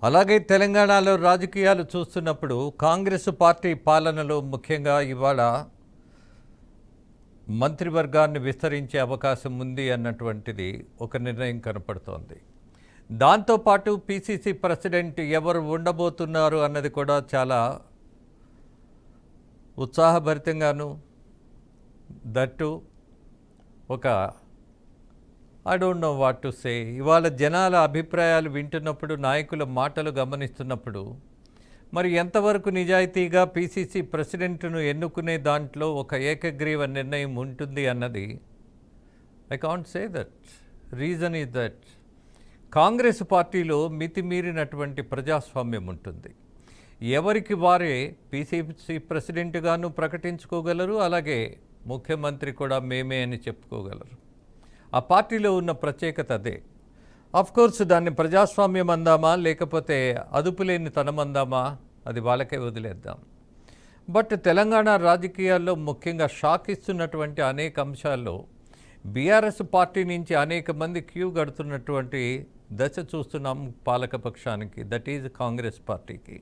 అలాగే తెలంగాణలో రాజకీయాలు చూస్తున్నప్పుడు కాంగ్రెస్ పార్టీ పాలనలో ముఖ్యంగా ఇవాళ మంత్రివర్గాన్ని విస్తరించే అవకాశం ఉంది అన్నటువంటిది ఒక నిర్ణయం కనపడుతోంది. దాంతోపాటు పిసిసి ప్రెసిడెంట్ ఎవరు ఉండబోతున్నారు అన్నది కూడా చాలా ఉత్సాహభరితంగాను దట్టు ఒక I don't know what to say. ఇవాళ జనాల అభిప్రాయాలు వింటున్నప్పుడు, నాయకుల మాటలు గమనిస్తున్నప్పుడు మరి ఎంతవరకు నిజాయితీగా పిసిసి ప్రెసిడెంట్ను ఎన్నుకునే దాంట్లో ఒక ఏకగ్రీవ నిర్ణయం ఉంటుంది అన్నది I can't say that. Reason is that Congress పార్టీలో మితిమీరినటువంటి ప్రజాస్వామ్యం ఉంటుంది. ఎవరికి వారే పిసిసి ప్రెసిడెంట్గాను ప్రకటించుకోగలరు, అలాగే ముఖ్యమంత్రి కూడా మేమే అని చెప్పుకోగలరు. ఆ పార్టీలో ఉన్న ప్రత్యేకత అదే. కోర్స్ దాన్ని ప్రజాస్వామ్యం అందామా లేకపోతే అదుపులేని తనం అందామా అది వాళ్ళకే వదిలేద్దాం. బట్ తెలంగాణ రాజకీయాల్లో ముఖ్యంగా షాక్ ఇస్తున్నటువంటి అనేక అంశాల్లో బీఆర్ఎస్ పార్టీ నుంచి అనేక మంది క్యూ గడుతున్నటువంటి దశ చూస్తున్నాం పాలకపక్షానికి, దట్ ఈజ్ కాంగ్రెస్ పార్టీకి.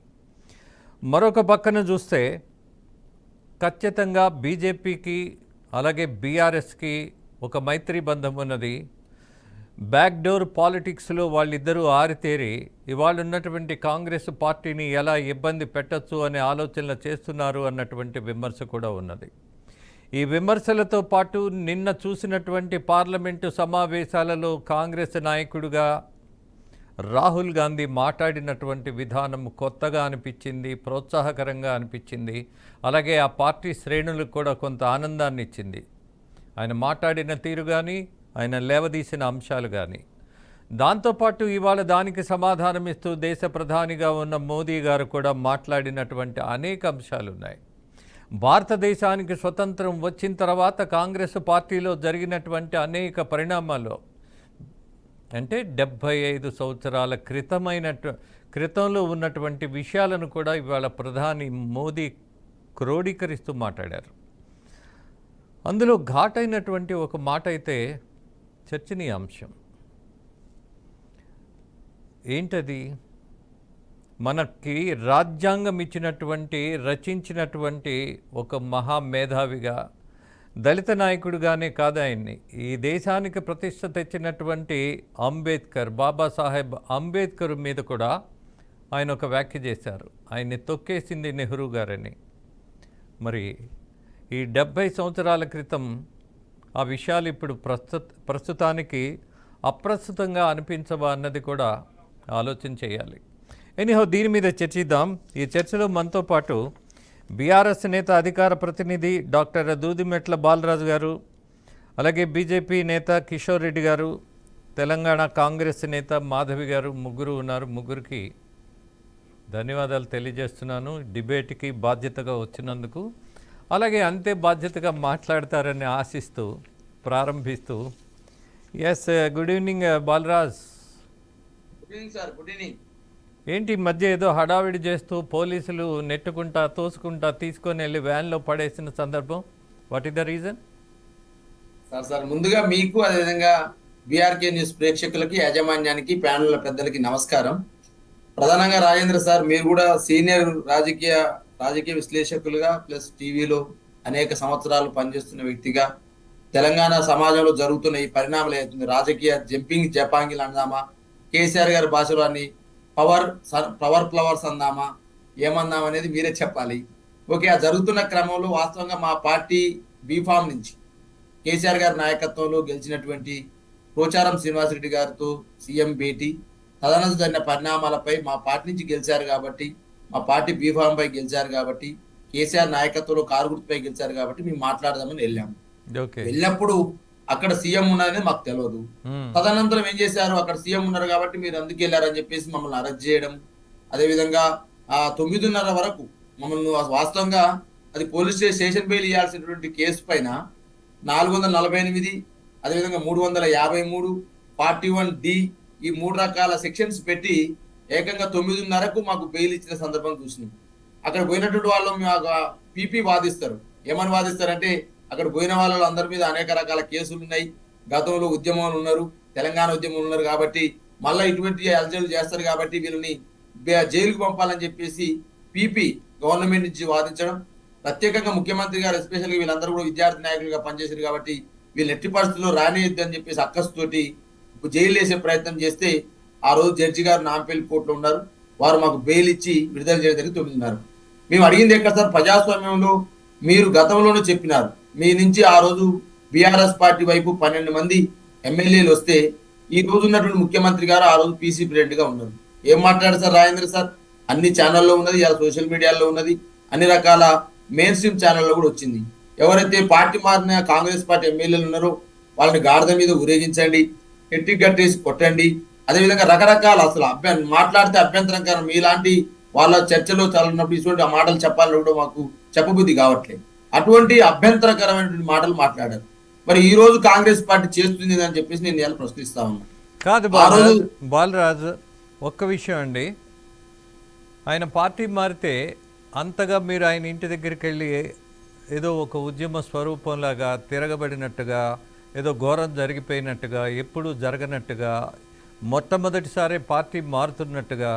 మరొక పక్కన చూస్తే ఖచ్చితంగా బీజేపీకి అలాగే బీఆర్ఎస్కి ఒక మైత్రి బంధం ఉన్నది. బ్యాక్డోర్ పాలిటిక్స్లో వాళ్ళిద్దరూ ఆరితేరి ఇవాళ ఉన్నటువంటి కాంగ్రెస్ పార్టీని ఎలా ఇబ్బంది పెట్టచ్చు అనే ఆలోచనలు చేస్తున్నారు అన్నటువంటి విమర్శ కూడా ఉన్నది. ఈ విమర్శలతో పాటు నిన్న చూసినటువంటి పార్లమెంటు సమావేశాలలో కాంగ్రెస్ నాయకుడిగా రాహుల్ గాంధీ మాట్లాడినటువంటి విధానం కొత్తగా అనిపించింది, ప్రోత్సాహకరంగా అనిపించింది. అలాగే ఆ పార్టీ శ్రేణులకు కూడా కొంత ఆనందాన్ని ఇచ్చింది. ఆయన మాట్లాడిన తీరు కానీ, ఆయన లేవదీసిన అంశాలు కానీ. దాంతోపాటు ఇవాళ దానికి సమాధానం ఇస్తూ దేశ ప్రధానిగా ఉన్న మోదీ గారు కూడా మాట్లాడినటువంటి అనేక అంశాలు ఉన్నాయి. భారతదేశానికి స్వతంత్రం వచ్చిన తర్వాత కాంగ్రెస్ పార్టీలో జరిగినటువంటి అనేక పరిణామాలు అంటే 75 సంవత్సరాల క్రితంలో ఉన్నటువంటి విషయాలను కూడా ఇవాళ ప్రధాని మోదీ క్రోడీకరిస్తూ మాట్లాడారు. అందులో ఘాటైనటువంటి ఒక మాట అయితే చర్చనీయాంశం. ఏంటది? మనకి రాజ్యాంగం ఇచ్చినటువంటి, రచించినటువంటి ఒక మహామేధావిగా, దళిత నాయకుడిగానే కాదు ఆయన్ని, ఈ దేశానికి ప్రతిష్ట తెచ్చినటువంటి అంబేద్కర్, బాబాసాహెబ్ అంబేద్కర్ మీద కూడా ఆయన ఒక వ్యాఖ్య చేశారు. ఆయన్ని తొక్కేసింది నెహ్రూ గారని. మరి ఈ 70 సంవత్సరాల క్రితం ఆ విషయాలు ఇప్పుడు ప్రస్తుతానికి అప్రస్తుతంగా అనిపించవా అన్నది కూడా ఆలోచన చేయాలి. ఎనీహౌ దీని మీద చర్చిద్దాం. ఈ చర్చలో మనతో పాటు బీఆర్ఎస్ నేత, అధికార ప్రతినిధి డాక్టర్ దూదిమెట్ల బాలరాజు గారు, అలాగే బీజేపీ నేత కిషోర్ రెడ్డి గారు, తెలంగాణ కాంగ్రెస్ నేత మాధవి గారు, ముగ్గురు ఉన్నారు. ముగ్గురికి ధన్యవాదాలు తెలియజేస్తున్నాను డిబేట్కి బాధ్యతగా వచ్చినందుకు. అలాగే అంతే బాధ్యతగా మాట్లాడతారని ఆశిస్తూ ప్రారంభిస్తూ, yes good evening Balraj. Good evening sir. Good evening. ఏంటి మధ్య ఏదో హడావిడి చేస్తూ పోలీసులు నెట్టుకుంటా తోసుకుంటా తీసుకొని వెళ్ళి వ్యాన్లో పడేసిన సందర్భం, what is the reason? Sir ముందుగా మీకు, అదేవిధంగా బీఆర్కే న్యూస్ ప్రేక్షకులకి, యాజమాన్యానికి, ప్యానల్ పెద్దలకి నమస్కారం. ప్రధానంగా రాజేంద్ర సార్, మీరు కూడా సీనియర్ రాజకీయ విశ్లేషకులుగా ప్లస్ టీవీలో అనేక సంవత్సరాలు పనిచేస్తున్న వ్యక్తిగా తెలంగాణ సమాజంలో జరుగుతున్న ఈ పరిణామాలు అవుతుంది, రాజకీయ జంపింగ్ జపాంగిలు అందామా, కేసీఆర్ గారి భాషలో అన్ని పవర్ ఫ్లవర్స్ అందామా, ఏమందామా అనేది మీరే చెప్పాలి. ఓకే, ఆ జరుగుతున్న క్రమంలో వాస్తవంగా మా పార్టీ బీఫామ్ నుంచి కేసీఆర్ గారి నాయకత్వంలో గెలిచినటువంటి పోచారం శ్రీనివాసరెడ్డి గారితో సీఎం భేటీ, తదనంతరం జరిగిన పరిణామాలపై మా పార్టీ నుంచి గెలిచారు కాబట్టి, మా పార్టీ బీఫామ్ పై గెలిచారు కాబట్టి, కేసీఆర్ నాయకత్వంలో కారు గుర్తుపై గెలిచారు కాబట్టి మేము మాట్లాడదామని వెళ్ళాము. వెళ్ళినప్పుడు అక్కడ సీఎం ఉన్నారని మాకు తెలియదు. తదనంతరం ఏం చేశారు, అక్కడ సీఎం ఉన్నారు కాబట్టి మీరు అందుకు వెళ్ళారని చెప్పేసి మమ్మల్ని అరెస్ట్ చేయడం, అదేవిధంగా 9:30 వరకు మమ్మల్ని వాస్తవంగా అది పోలీస్ స్టేషన్ బెయిల్ ఇవ్వాల్సినటువంటి కేసు పైన 448, అదేవిధంగా 353, 41D ఈ 3 రకాల సెక్షన్స్ పెట్టి ఏకంగా 9:30కు మాకు బెయిల్ ఇచ్చిన సందర్భం చూసినాం. అక్కడ పోయినటువంటి వాళ్ళు పీపీ వాదిస్తారు. ఏమని వాదిస్తారంటే, అక్కడ పోయిన వాళ్ళ అందరి మీద అనేక రకాల కేసులు ఉన్నాయి, గతంలో ఉద్యమాలు ఉన్నారు, తెలంగాణ ఉద్యమం ఉన్నారు కాబట్టి మళ్ళీ ఇటువంటి అలజడులు చేస్తారు కాబట్టి వీళ్ళని జైలుకు పంపాలని చెప్పేసి పీపీ గవర్నమెంట్ నుంచి వాదించడం, ప్రత్యేకంగా ముఖ్యమంత్రి గారు ఎస్పెషల్గా వీళ్ళందరూ కూడా విద్యార్థి నాయకులుగా పనిచేశారు కాబట్టి వీళ్ళు ఎట్టి పరిస్థితుల్లో రానియద్దు అని చెప్పేసి అక్కసుతోటి జైలు వేసే ప్రయత్నం చేస్తే ఆ రోజు జడ్జి గారు నాంపల్లి కోర్టులో ఉన్నారు. వారు మాకు బెయిల్ ఇచ్చి విడుదల చేయడం జరిగి 9:30. మేము అడిగింది ఎక్కడ సార్, ప్రజాస్వామ్యంలో మీరు గతంలోనే చెప్పినారు మీ నుంచి ఆ రోజు బీఆర్ఎస్ పార్టీ వైపు 12 మంది ఎమ్మెల్యేలు వస్తే ఈ రోజు ఉన్నటువంటి ముఖ్యమంత్రి గారు ఆ రోజు పీసీ ప్రెసిడెంట్ గా ఉన్నారు. ఏం మాట్లాడారు సార్ రాజేంద్ర సార్? అన్ని ఛానల్లో ఉన్నది, సోషల్ మీడియాలో ఉన్నది, అన్ని రకాల మెయిన్ స్ట్రీమ్ ఛానల్లో కూడా వచ్చింది. ఎవరైతే పార్టీ మారిన కాంగ్రెస్ పార్టీ ఎమ్మెల్యేలు ఉన్నారో వాళ్ళని గాడిద మీద ఊరేగించండి, ఎట్టి కట్టేసి కొట్టండి, అదేవిధంగా రకరకాల అసలు మాట్లాడితే అభ్యంతరకరం మీలాంటి వాళ్ళ చర్చలో చాలన్నప్పుడు ఇటువంటి ఆ మాటలు చెప్పాలని కూడా మాకు చెప్పబుద్ధి కావట్లేదు. అటువంటి అభ్యంతరకరమైనటువంటి మాటలు మాట్లాడారు. మరి ఈ రోజు కాంగ్రెస్ పార్టీ చేస్తుంది అని చెప్పేసి నేను ఇలా ప్రశ్నిస్తా ఉన్నాను. కాదు బాలరాజు, ఒక్క విషయం అండి, ఆయన పార్టీ మారితే అంతగా మీరు ఆయన ఇంటి దగ్గరికి వెళ్ళి ఏదో ఒక ఉద్యమ స్వరూపంలాగా తిరగబడినట్టుగా, ఏదో ఘోరం జరిగిపోయినట్టుగా, ఎప్పుడు జరగనట్టుగా, మొట్టమొదటిసారి పార్టీ మారుతున్నట్టుగా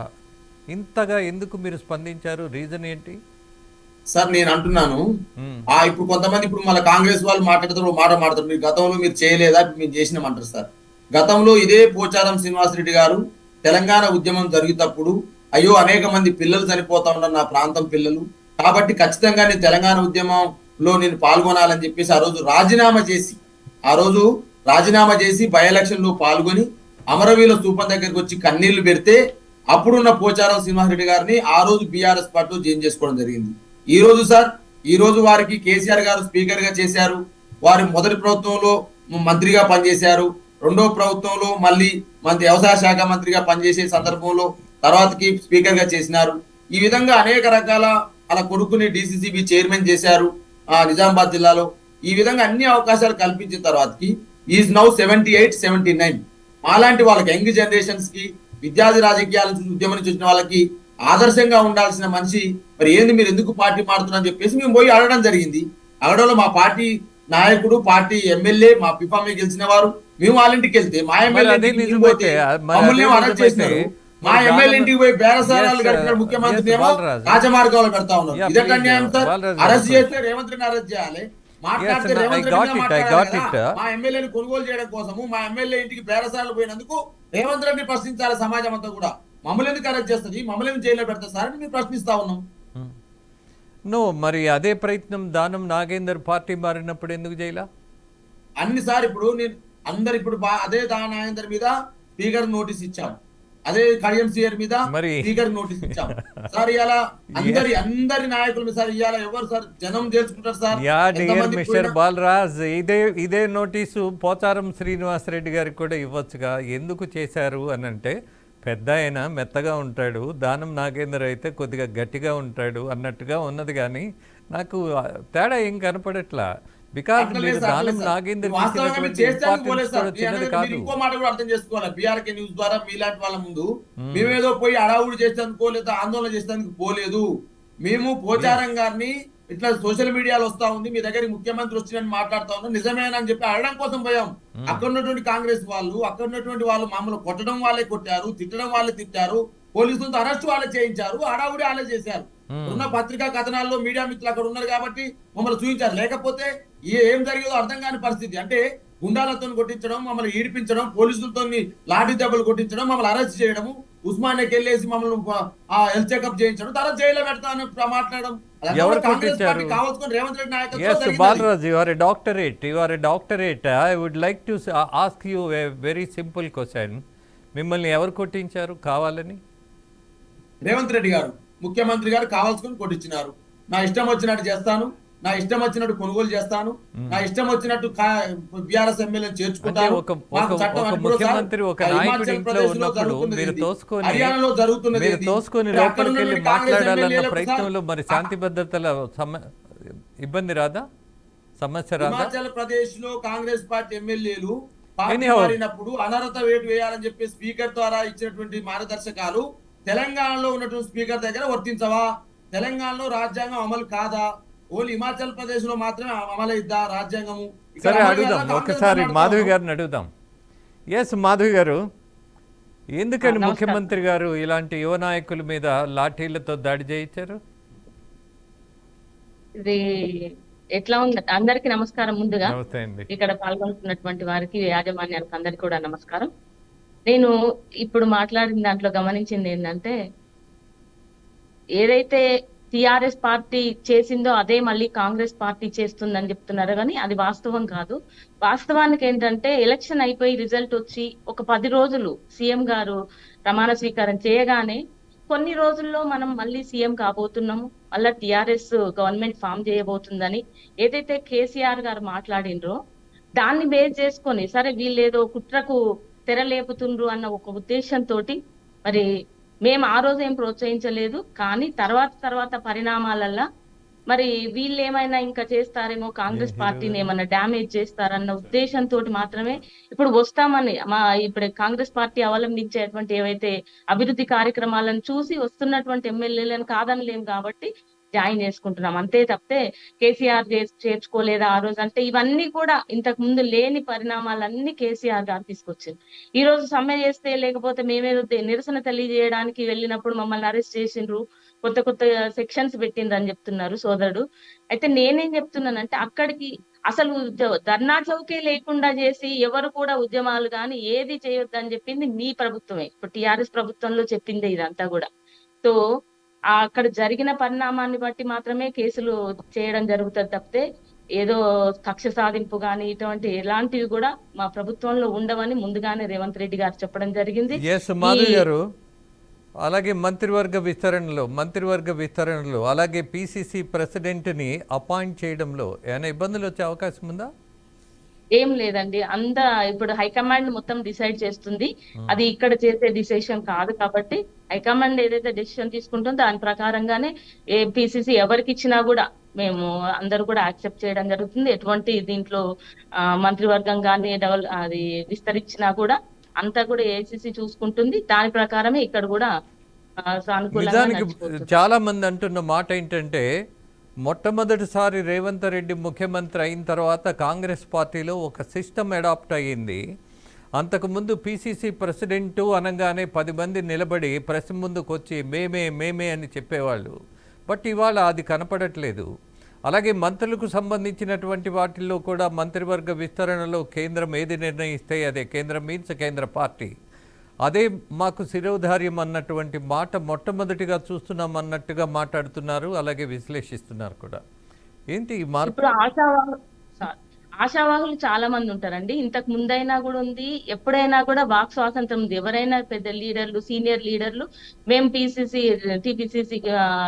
ఇంతగా ఎందుకు మీరు స్పందించారు? రీజన్ ఏంటి సార్? నేను అంటున్నాను, ఇప్పుడు కొంతమంది ఇప్పుడు మళ్ళీ కాంగ్రెస్ వాళ్ళు మాట్లాడుతారు, మాట్లాడతారు, మీరు గతంలో మీరు చేయలేదా, మేము చేసినామంటారు సార్. గతంలో ఇదే పోచారం శ్రీనివాసరెడ్డి గారు తెలంగాణ ఉద్యమం జరిగేటప్పుడు అయ్యో అనేక మంది పిల్లలు చనిపోతా ఉన్నారు నా ప్రాంతం పిల్లలు, కాబట్టి ఖచ్చితంగా నేను తెలంగాణ ఉద్యమంలో నేను పాల్గొనాలని చెప్పేసి ఆ రోజు రాజీనామా చేసి బై ఎలక్షన్ లో పాల్గొని అమరవీల స్థూపం దగ్గరికి వచ్చి కన్నీళ్లు పెడితే అప్పుడున్న పోచారం శ్రీనివాసరెడ్డి గారిని ఆ రోజు బీఆర్ఎస్ పార్టీలో జాయిన్ చేసుకోవడం జరిగింది. ఈ రోజు సార్, ఈ రోజు వారికి కేసీఆర్ గారు స్పీకర్ గా చేశారు, వారి మొదటి ప్రభుత్వంలో మంత్రిగా పనిచేశారు, రెండో ప్రభుత్వంలో మళ్ళీ వ్యవసాయ శాఖ మంత్రిగా పనిచేసే సందర్భంలో తర్వాతకి స్పీకర్ గా చేసినారు. ఈ విధంగా అనేక రకాల అలా కొడుకుని డిసిసిబి చైర్మన్ చేశారు నిజామాబాద్ జిల్లాలో. ఈ విధంగా అన్ని అవకాశాలు కల్పించిన తర్వాతకి ఈజ్ నౌ 78, 79. మాలాంటి వాళ్ళకి యంగ్ జనరేషన్స్ కి విద్యార్థి రాజకీయాల నుంచి ఉద్యమం నుంచి వచ్చిన వాళ్ళకి ఆదర్శంగా ఉండాల్సిన మనిషి మరి ఏంది మీరు ఎందుకు పార్టీ మారుతున్నారని చెప్పేసి మేము పోయి అడగడం జరిగింది. అడగడంలో మా పార్టీ నాయకుడు, పార్టీ ఎమ్మెల్యే, మా పిఫామే గెలిచిన వారు, మేము వాళ్ళ ఇంటికి వెళ్తే మా ఎమ్మెల్యే అరెస్ట్ చేసినారు. మా ఎమ్మెల్యే ఇంటికి పోయి బేరసారాలు కట్టినాడు ముఖ్యమంత్రి, ఏమో రాజమార్గంలో పెడతా ఉన్నారు. ఇదొక అన్యాయం సార్. అరెస్ట్ చేస్తే రేవంత్ రెడ్డిని అరెస్ట్ చేయాలి, మాట్లాడితే రేవంత్ రెడ్డి మా ఎమ్మెల్యేని కొనుగోలు చేయడం కోసము మా ఎమ్మెల్యే ఇంటికి బేరసారాలు పోయినందుకు రేవంత్ రెడ్డిని ప్రశ్నించాలి సమాజం అంతా కూడా. మమ్మల్ని ఎందుకు అరెస్ట్ చేస్తుంది, మమ్మల్ని జైల్లో పెడతా సార్ అని మేము ప్రశ్నిస్తా ఉన్నాం. మరి అదే ప్రయత్నం దానం నాగేందర్ పార్టీ మారినప్పుడు ఎందుకు చేయాల? అన్నిసారి ఇప్పుడు నేను అందరు ఇప్పుడు అదే దానం నాగేందర్ మీద స్పీకర్ నోటీస్ ఇచ్చాం, అదే కడియం సీఆర్ మీద స్పీకర్ నోటీస్ ఇచ్చాం సార్. ఇవాళ అందరి నాయకుల మీద సార్ ఇవాళ ఎవరు సార్ జనం చేసుకుంటారు సార్. మిస్టర్ బాలరాజ్, ఇదే నోటీసు పోచారం శ్రీనివాసరెడ్డి గారికి కూడా ఇవ్వచ్చుగా. ఎందుకు చేశారు అని అంటే, పెద్ద ఆయన మెత్తగా ఉంటాడు, దానం నాగేందర్ అయితే కొద్దిగా గట్టిగా ఉంటాడు అన్నట్టుగా ఉన్నది. కానీ నాకు తేడా ఏం కనపడట్లా. బికాజ్ మీరు దానం నాగేందర్ ఇంకో మాట కూడా అర్థం చేసుకోవాలి. బీఆర్కే న్యూస్ ద్వారా మీలాంటి వాళ్ళ ముందు మేమేదో పోయి అడావుడు చేసేందుకో లేదా ఆందోళన చేసేందుకు పోలేదు. మేము పోచారం గారిని ఇట్లా సోషల్ మీడియాలో వస్తా ఉంది, మీ దగ్గరికి ముఖ్యమంత్రి వచ్చినని మాట్లాడుతా ఉన్నాం, నిజమేనా అని చెప్పి అడగడం కోసం పోయాం. అక్కడ ఉన్నటువంటి కాంగ్రెస్ వాళ్ళు, అక్కడ ఉన్నటువంటి వాళ్ళు మమ్మల్ని కొట్టడం వాళ్ళే కొట్టారు, తిట్టడం వాళ్ళే తిట్టారు, పోలీసులతో అరెస్ట్ వాళ్ళే చేయించారు, అడావుడి వాళ్ళే చేశారు. ఉన్న పత్రికా కథనాల్లో మీడియా మిత్రులు అక్కడ ఉన్నారు కాబట్టి మమ్మల్ని చూపించారు. లేకపోతే ఏం జరిగేదో అర్థం కాని పరిస్థితి. అంటే గుండాలతో కొట్టించడం, మమ్మల్ని ఈడిపించడం, పోలీసులతో లాఠీ దెబ్బలు కొట్టించడం, మమ్మల్ని అరెస్ట్ చేయడము, ఉస్మానియాకి వెళ్ళేసి మమ్మల్ని హెల్త్ చెకప్ చేయించడం, తర్వాత జైల్లో పెడతామని మాట్లాడడం. రేవంత్ రెడ్డి నాయకత్వం. Balraj, you are a doctorate. I would like to ask you a very simple question. మిమ్మల్ని ఎవరు కొట్టించారు కావాలని? రేవంత్ రెడ్డి గారు ముఖ్యమంత్రి గారు కావాల్సుకుని కొట్టించినారు. నా ఇష్టం వచ్చినట్టు చేస్తాను, నా ఇష్టం వచ్చినట్టు కొనుగోలు చేస్తాను, నా ఇష్టం వచ్చినట్టు బీఆర్ఎస్ ఎమ్మెల్యే చేర్చుకుంటాను. ముఖ్యమంత్రి ఒక నాయకుడి ఇంట్లో ఉన్నప్పుడు మీరు తోసుకొని లోపలికి వెళ్ళి మాట్లాడాలన్న ప్రయత్నంలో మరి శాంతి భద్రతల ఇబ్బంది రాదా, సమస్య రాదా? హిమాచల్ ప్రదేశ్ లో కాంగ్రెస్ పార్టీ ఎమ్మెల్యేలు మారినప్పుడు అనర్హత వేటు వేయాలని చెప్పి స్పీకర్ ద్వారా ఇచ్చినటువంటి మార్గదర్శకాలు తెలంగాణలో ఉన్నటువంటి స్పీకర్ దగ్గర వర్తించవా? తెలంగాణలో రాజ్యాంగం అమలు కాదా? ఓన్లీ హిమాచల్ ప్రదేశ్ లో మాత్రమే అమలైద్దా రాజ్యాంగము? సరే అడుగుదాం, ఒకసారి మాధవి గారిని అడుగుదాం. ఎస్ మాధవి గారు, ఎందుకని నమస్కారం. ముఖ్యమంత్రి గారు ఇలాంటి యువ నాయకుల మీద లాఠీలతో దాడి చేయించారు? ఇది ఎట్లా ఉంది? అందరికీ నమస్కారం. ముందుగా నమస్తే అండి. ఇక్కడ పాల్గొంటున్నటువంటి వారికి, యాజమాన్యానికి అందరికీ కూడా నమస్కారం. నేను ఇప్పుడు మాట్లాడిన దాంట్లో గమనించింది ఏంటంటే, ఏదైతే టిఆర్ఎస్ పార్టీ చేసిందో అదే మళ్ళీ కాంగ్రెస్ పార్టీ చేస్తుందని చెప్తున్నారు, కానీ అది వాస్తవం కాదు. వాస్తవానికి ఏంటంటే, ఎలక్షన్ అయిపోయి రిజల్ట్ వచ్చి ఒక 10 రోజులు సీఎం గారు ప్రమాణ స్వీకారం చేయగానే కొన్ని రోజుల్లో మనం మళ్ళీ సీఎం కాబోతున్నాము, మళ్ళీ టిఆర్ఎస్ గవర్నమెంట్ ఫామ్ చేయబోతుందని ఏదైతే కేసీఆర్ గారు మాట్లాడినరో దాన్ని బేస్ చేసుకొని, సరే వీళ్ళు ఏదో కుట్రకు తెరలేపుతుండ్రు అన్న ఒక ఉద్దేశంతో మరి మేము ఆ రోజు ఏం ప్రోత్సహించలేదు. కానీ తర్వాత పరిణామాలల్ల మరి వీళ్ళు ఏమైనా ఇంకా చేస్తారేమో, కాంగ్రెస్ పార్టీని ఏమైనా డ్యామేజ్ చేస్తారన్న ఉద్దేశంతో మాత్రమే ఇప్పుడు వస్తామని ఇప్పుడు కాంగ్రెస్ పార్టీ అవలంబించేటువంటి ఏవైతే అభివృద్ధి కార్యక్రమాలను చూసి వస్తున్నటువంటి ఎమ్మెల్యేలను కాదనలేం కాబట్టి జాయిన్ చేసుకుంటున్నాం. అంతే తప్పితే కేసీఆర్ చేర్చుకోలేదా ఆ రోజు అంటే, ఇవన్నీ కూడా ఇంతకు ముందు లేని పరిణామాలన్నీ కేసీఆర్ గారు తీసుకొచ్చారు. ఈ రోజు సమ్మె చేస్తే, లేకపోతే మేమేదో నిరసన తెలియజేయడానికి వెళ్ళినప్పుడు మమ్మల్ని అరెస్ట్ చేసిండ్రు, కొత్త సెక్షన్స్ పెట్టిండ్రు అని చెప్తున్నారు సోదరుడు. అయితే నేనేం చెప్తున్నానంటే, అక్కడికి అసలు ధర్నా చౌకే లేకుండా చేసి ఎవరు కూడా ఉద్యమాలు కానీ ఏది చేయొద్దని చెప్పింది మీ ప్రభుత్వమే. ఇప్పుడు టిఆర్ఎస్ ప్రభుత్వంలో చెప్పిందే ఇదంతా కూడా. సో అక్కడ జరిగిన పరిణామాన్ని బట్టి మాత్రమే కేసులు చేయడం జరుగుతుంది తప్పితే ఏదో కక్ష సాధింపు గాని ఇటువంటి ఎలాంటివి కూడా మా ప్రభుత్వంలో ఉండవని ముందుగానే రేవంత్ రెడ్డి గారు చెప్పడం జరిగింది. మాధవ్ గారు, అలాగే మంత్రివర్గ విస్తరణలో అలాగే పిసిసి ప్రెసిడెంట్ని అపాయింట్ చేయడంలో ఏమైనా ఇబ్బందులు వచ్చే అవకాశం ఉందా? ఏం లేదండి, ఇప్పుడు హైకమాండ్ మొత్తం డిసైడ్ చేస్తుంది. అది ఇక్కడ చేసే డిసిషన్ కాదు కాబట్టి హైకమాండ్ ఏదైతే డెసిషన్ తీసుకుంటుందో దాని ప్రకారంగానే పిసిసి ఎవరికి ఇచ్చినా కూడా మేము అందరూ కూడా యాక్సెప్ట్ చేయడం జరుగుతుంది. ఎటువంటి దీంట్లో మంత్రివర్గం కానీ అది విస్తరించినా కూడా అంతా కూడా ఏఐసిసి చూసుకుంటుంది. దాని ప్రకారమే ఇక్కడ కూడా సానుకూలంగా చాలా మంది అంటున్న మాట ఏంటంటే, మొట్టమొదటిసారి రేవంత్ రెడ్డి ముఖ్యమంత్రి అయిన తర్వాత కాంగ్రెస్ పార్టీలో ఒక సిస్టమ్ అడాప్ట్ అయ్యింది. అంతకుముందు పిసిసి ప్రెసిడెంటు అనగానే 10 మంది నిలబడి ప్రెస్ ముందుకు వచ్చి మేమే అని చెప్పేవాళ్ళు. బట్ ఇవాళ అది కనపడట్లేదు. అలాగే మంత్రులకు సంబంధించినటువంటి వాటిల్లో కూడా మంత్రివర్గ విస్తరణలో కేంద్రం ఏది నిర్ణయిస్తే అదే, కేంద్రం మీన్స్ కేంద్ర పార్టీ, అదే మాకు శిరోధార్యం అన్నటువంటి మాట మొట్టమొదటిగా చూస్తున్నాం అన్నట్టుగా మాట్లాడుతున్నారు, అలాగే విశ్లేషిస్తున్నారు కూడా. ఏంటి ఈ మార్పు? ఆశావాహులు చాలా మంది ఉంటారండి. ఇంతకు ముందైనా కూడా ఉంది, ఎప్పుడైనా కూడా వాక్ స్వాతంత్రం ఉంది. ఎవరైనా పెద్ద లీడర్లు, సీనియర్ లీడర్లు మేము టిపిసిసి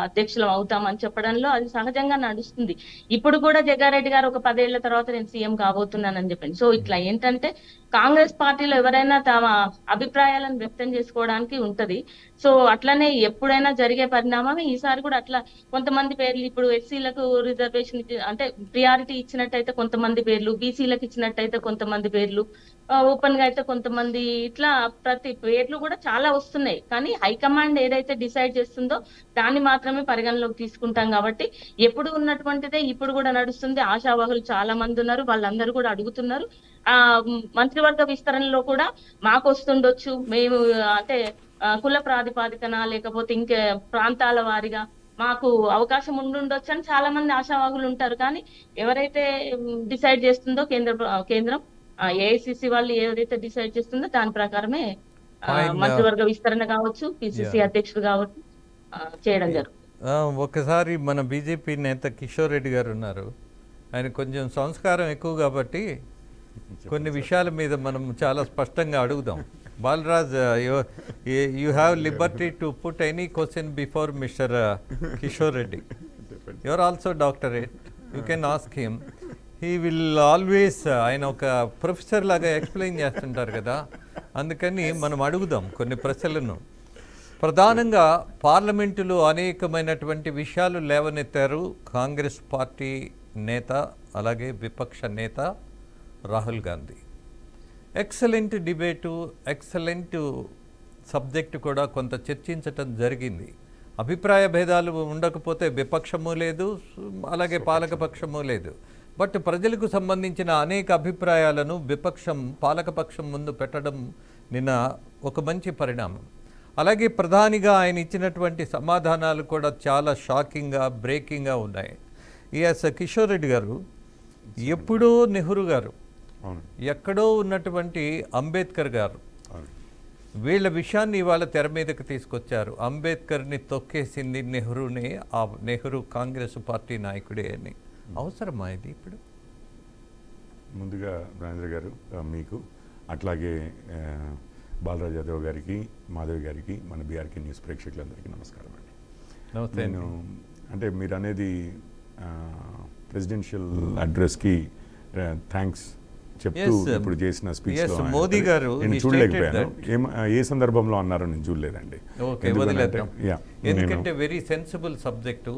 అధ్యక్షులం అవుతామని చెప్పడంలో అది సహజంగా నడుస్తుంది. ఇప్పుడు కూడా జగ్గారెడ్డి గారు ఒక 10 ఏళ్ల తర్వాత నేను సీఎం కాబోతున్నానని చెప్పండి. సో ఇట్లా ఏంటంటే, కాంగ్రెస్ పార్టీలో ఎవరైనా తమ అభిప్రాయాలను వ్యక్తం చేసుకోవడానికి ఉంటది. సో అట్లనే ఎప్పుడైనా జరిగే పరిణామమే ఈసారి కూడా అట్లా కొంతమంది పేర్లు, ఇప్పుడు ఎస్సీలకు రిజర్వేషన్ అంటే ప్రియారిటీ ఇచ్చినట్టయితే కొంతమంది పేర్లు, బీసీలకు ఇచ్చినట్టయితే కొంతమంది పేర్లు, ఓపెన్ గా అయితే కొంతమంది, ఇట్లా ప్రతి పేర్లు కూడా చాలా వస్తున్నాయి. కానీ హైకమాండ్ ఏదైతే డిసైడ్ చేస్తుందో దాన్ని మాత్రమే పరిగణలోకి తీసుకుంటాం కాబట్టి ఎప్పుడు ఉన్నటువంటిదే ఇప్పుడు కూడా నడుస్తుంది. ఆశావాహులు చాలా మంది ఉన్నారు, వాళ్ళందరూ కూడా అడుగుతున్నారు. మంత్రివర్గ విస్తరణలో కూడా మాకు వస్తుండొచ్చు, మేము అంటే కుల ప్రాతిపాదికన లేకపోతే ఇంకే ప్రాంతాల వారిగా మాకు అవకాశం ఉండుండొచ్చు అని చాలా మంది ఆశావాహులు ఉంటారు. కానీ ఎవరైతే డిసైడ్ చేస్తుందో కేంద్రం ఏఐసిసి వాళ్ళు ఏదైతే డిసైడ్ చేస్తుందో దాని ప్రకారమే మంత్రివర్గ విస్తరణ కావచ్చు, పిసిసి అధ్యక్షుడు కావచ్చు చేయడం జరుగుతుంది. ఒకసారి మన బీజేపీ నేత కిషోర్ రెడ్డి గారు ఉన్నారు, ఆయన కొంచెం సంస్కారం ఎక్కువ కాబట్టి కొన్ని విషయాల మీద మనం చాలా స్పష్టంగా అడుగుదాం. Balraj, you have liberty to put any question before mister Kishore Reddy. You are also doctorate, you can ask him. He will always, ఆయన ఒక ప్రొఫెసర్ లాగా ఎక్స్ప్లెయిన్ చేస్తుంటారు కదా, అందుకని మనం అడుగుదాం కొన్ని ప్రశ్నలను. ప్రధానంగా పార్లమెంటులో అనేకమైనటువంటి విషయాలు లేవనెత్తారు కాంగ్రెస్ పార్టీ నేత, అలాగే విపక్ష నేత Rahul Gandhi. Excellent debate, excellent subject కూడా కొంత చర్చించటం జరిగింది. అభిప్రాయ భేదాలు ఉండకపోతే విపక్షము లేదు, అలాగే పాలకపక్షము లేదు. బట్ ప్రజలకు సంబంధించిన అనేక అభిప్రాయాలను విపక్షం పాలకపక్షం ముందు పెట్టడం నిన్న ఒక మంచి పరిణామం. అలాగే ప్రధానిగా ఆయన ఇచ్చినటువంటి సమాధానాలు కూడా చాలా షాకింగ్గా, బ్రేకింగ్గా ఉన్నాయి. ఎస్ కిషోర్ రెడ్డి గారు, ఎప్పుడో నెహ్రూ గారు, ఎక్కడో ఉన్నటువంటి అంబేద్కర్ గారు వీళ్ళ విషయాన్ని ఇవాళ తెర మీదకి తీసుకొచ్చారు. అంబేద్కర్ని తొక్కేసింది నెహ్రూనే, ఆ నెహ్రూ కాంగ్రెస్ పార్టీ నాయకుడే అని. అవసరమా ఇది ఇప్పుడు? ముందుగా రాజేంద్ర గారు మీకు, అట్లాగే బాలరాజ్ యాదవ్ గారికి, మాధవి గారికి, మన బీఆర్కే న్యూస్ ప్రేక్షకులందరికీ నమస్కారం అండి. నేను అంటే మీరు అనేది ప్రెసిడెన్షియల్ అడ్రస్కి థ్యాంక్స్ చెప్తూ ఇప్పుడు చేసిన స్పీచ్ మోదీ గారు నేను చూడలేకపోయాను. ఏ సందర్భంలో అన్నారో నేను చూడలేదండి. ఎందుకంటే వెరీ సెన్సిబుల్ సబ్జెక్టు,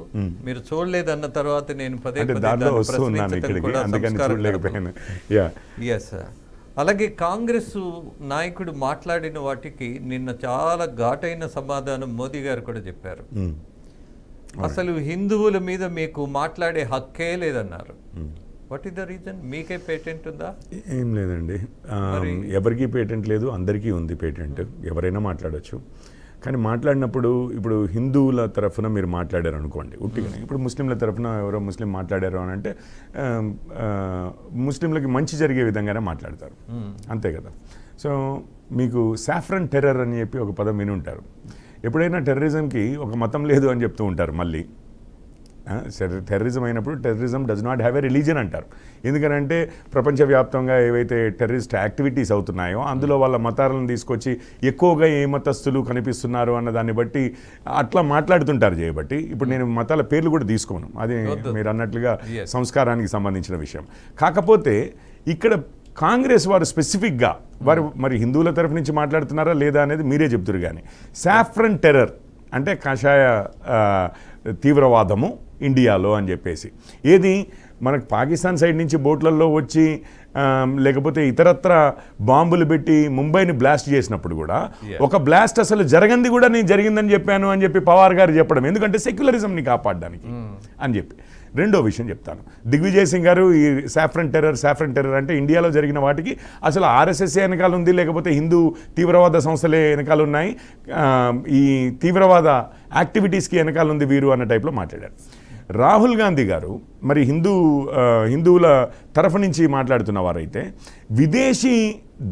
మీరు చూడలేదన్న తర్వాత నేను పదే దాంట్లో వస్తున్నాను ఇక్కడికి, అందుకని చూడలేకపోయాను. ఎస్. అలాగే కాంగ్రెస్ నాయకుడు మాట్లాడిన వాటికి నిన్న చాలా ఘాటైన సమాధానం మోదీ గారు కూడా చెప్పారు. అసలు హిందువుల మీద మీకు మాట్లాడే హక్కే లేదన్నారు. What is the reason? మీకే పేటెంట్ ఉందా? ఏం లేదండి, ఎవరికీ పేటెంట్ లేదు, అందరికీ ఉంది పేటెంట్, ఎవరైనా మాట్లాడచ్చు. కానీ మాట్లాడినప్పుడు ఇప్పుడు హిందువుల తరఫున మీరు మాట్లాడారు అనుకోండి ఉట్టిగానే, ఇప్పుడు ముస్లింల తరఫున ఎవరో ముస్లిం మాట్లాడారు అని అంటే ముస్లింలకి మంచి జరిగే విధంగానే మాట్లాడతారు, అంతే కదా. సో మీకు సాఫ్రన్ టెర్రర్ అని చెప్పి ఒక పదం విని ఉంటారు. ఎప్పుడైనా టెర్రరిజంకి ఒక మతం లేదు అని చెప్తూ ఉంటారు. మళ్ళీ టెర్రరిజం అయినప్పుడు terrorism does not have a religion అంటారు. ఎందుకనంటే ప్రపంచవ్యాప్తంగా ఏవైతే టెర్రరిస్ట్ యాక్టివిటీస్ అవుతున్నాయో అందులో వాళ్ళ మతాలను తీసుకొచ్చి ఎక్కువగా ఏ మతస్థులు కనిపిస్తున్నారు అన్న దాన్ని బట్టి అట్లా మాట్లాడుతుంటారు చేయబట్టి. ఇప్పుడు నేను మతాల పేర్లు కూడా తీసుకోను, అది మీరు అన్నట్లుగా సంస్కారానికి సంబంధించిన విషయం. కాకపోతే ఇక్కడ కాంగ్రెస్ వారు స్పెసిఫిక్గా వారు మరి హిందువుల తరఫు నుంచి మాట్లాడుతున్నారా లేదా అనేది మీరే చెప్తురు. కానీ సాఫ్రన్ టెర్రర్ అంటే కాషాయ తీవ్రవాదము ఇండియాలో అని చెప్పేసి, ఏది మనకు పాకిస్తాన్ సైడ్ నుంచి బోట్లలో వచ్చి లేకపోతే ఇతరత్ర బాంబులు పెట్టి ముంబైని బ్లాస్ట్ చేసినప్పుడు కూడా ఒక బ్లాస్ట్ అసలు జరగంది కూడా నేను జరిగిందని చెప్పాను అని చెప్పి పవార్ గారు చెప్పడం, ఎందుకంటే సెక్యులరిజంని కాపాడడానికి అని చెప్పి. రెండో విషయం చెప్తాను, దిగ్విజయ్ సింగ్ గారు ఈ సాఫ్రన్ టెర్రర్ అంటే ఇండియాలో జరిగిన వాటికి అసలు ఆర్ఎస్ఎస్ వెనకాల ఉంది, లేకపోతే హిందూ తీవ్రవాద సంస్థలే వెనకాల ఉన్నాయి, ఈ తీవ్రవాద యాక్టివిటీస్కి వెనకాల ఉంది వీరు అన్న టైప్లో మాట్లాడారు. రాహుల్ గాంధీ గారు మరి హిందువుల తరఫు నుంచి మాట్లాడుతున్న వారైతే విదేశీ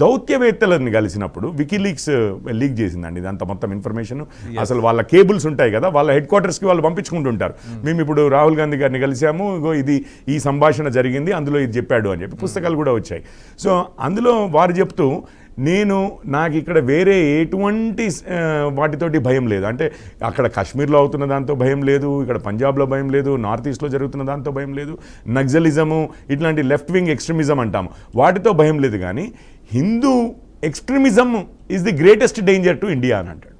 దౌత్యవేత్తలను కలిసినప్పుడు వికీలీక్స్ లీక్ చేసిందండి ఇదంతా మొత్తం ఇన్ఫర్మేషన్. అసలు వాళ్ళ కేబుల్స్ ఉంటాయి కదా, వాళ్ళ హెడ్ క్వార్టర్స్కి వాళ్ళు పంపించుకుంటుంటారు, మేము ఇప్పుడు రాహుల్ గాంధీ గారిని కలిసాము, ఇది ఈ సంభాషణ జరిగింది, అందులో ఇది చెప్పాడు అని చెప్పి పుస్తకాలు కూడా వచ్చాయి. సో అందులో వారు చెప్తూ నాకు ఇక్కడ వేరే ఎటువంటి వాటితోటి భయం లేదు, అంటే అక్కడ కాశ్మీర్లో అవుతున్న దాంతో భయం లేదు, ఇక్కడ పంజాబ్లో భయం లేదు, నార్త్ ఈస్ట్లో జరుగుతున్న దాంతో భయం లేదు, నక్సలిజము ఇట్లాంటి లెఫ్ట్ వింగ్ ఎక్స్ట్రీమిజం అంటాము వాటితో భయం లేదు, కానీ Hindu extremism is the greatest danger to India అని అంటాడు.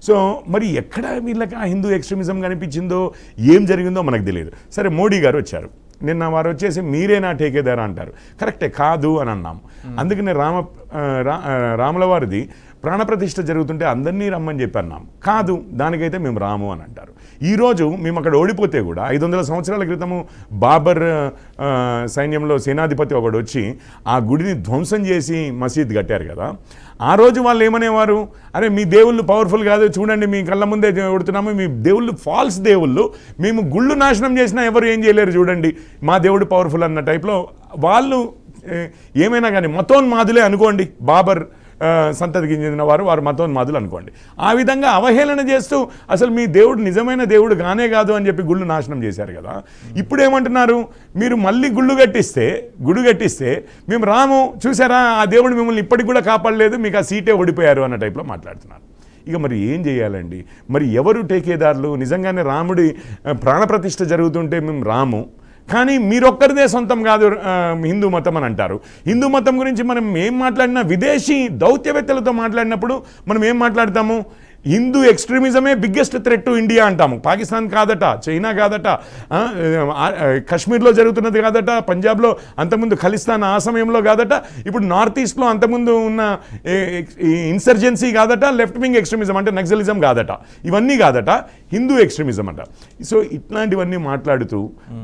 సో మరి ఎక్కడ వీళ్ళకి ఆ హిందూ ఎక్స్ట్రీమిజం కనిపించిందో ఏం జరిగిందో మనకు తెలియదు. సరే మోడీ గారు వచ్చారు నిన్న, వారు వచ్చేసి మీరేనా ఠేకేదారా అంటారు, కరెక్టే కాదు అని అన్నాము. అందుకనే రాముల వారిది ప్రాణప్రతిష్ఠ జరుగుతుంటే అందరినీ రమ్మని చెప్పి అన్నాము, కాదు దానికైతే మేము రాము అని అంటారు. ఈరోజు మేము అక్కడ ఓడిపోతే కూడా 500 సంవత్సరాల క్రితము బాబర్ సైన్యంలో సేనాధిపతి ఒకడు వచ్చి ఆ గుడిని ధ్వంసం చేసి మసీద్ కట్టారు కదా, ఆ రోజు వాళ్ళు ఏమనేవారు, అరే మీ దేవుళ్ళు పవర్ఫుల్ కాదు, చూడండి మీ కళ్ళ ముందే కొడుతున్నాము, మీ దేవుళ్ళు ఫాల్స్ దేవుళ్ళు, మేము గుళ్ళు నాశనం చేసినా ఎవరు ఏం చేయలేరు, చూడండి మా దేవుడు పవర్ఫుల్ అన్న టైప్లో వాళ్ళు ఏమైనా కానీ మతోన్మాదులే అనుకోండి, బాబర్ సంతతికి చెందిన వారు మతోన్మాదులు అనుకోండి. ఆ విధంగా అవహేళన చేస్తూ అసలు మీ దేవుడు నిజమైన దేవుడు కానే కాదు అని చెప్పి గుళ్ళు నాశనం చేశారు కదా. ఇప్పుడు ఏమంటున్నారు, మీరు మళ్ళీ గుడి కట్టిస్తే మేము రాము, చూసారా ఆ దేవుడు మిమ్మల్ని ఇప్పటికి కూడా కాపాడలేదు, మీకు ఆ సీటే ఓడిపోయారు అన్న టైప్లో మాట్లాడుతున్నారు. ఇక మరి ఏం చేయాలండి, మరి ఎవరు టేకేదారులు? నిజంగానే రాముడి ప్రాణప్రతిష్ఠ జరుగుతుంటే మేము రాము, కానీ మీరొక్కరిదే సొంతం కాదు హిందూ మతం అని అంటారు. హిందూ మతం గురించి మనం ఏం మాట్లాడినా విదేశీ దౌత్యవేత్తలతో మాట్లాడినప్పుడు మనం ఏం మాట్లాడతాము, హిందూ ఎక్స్ట్రీమిజమే బిగ్గెస్ట్ థ్రెట్ టు ఇండియా అంటాము. పాకిస్తాన్ కాదట, చైనా కాదట, కాశ్మీర్లో జరుగుతున్నది కాదట, పంజాబ్లో అంతకుముందు ఖలిస్తాన్ ఆ సమయంలో కాదట, ఇప్పుడు నార్త్ ఈస్ట్లో అంతకుముందు ఉన్న ఇన్సర్జెన్సీ కాదట, లెఫ్ట్ వింగ్ ఎక్స్ట్రీమిజం అంటే నక్సలిజం కాదట, ఇవన్నీ కాదట. హిందూ ఎక్స్ట్రీమిజం అంట. సో ఇట్లాంటివన్నీ మాట్లాడుతూ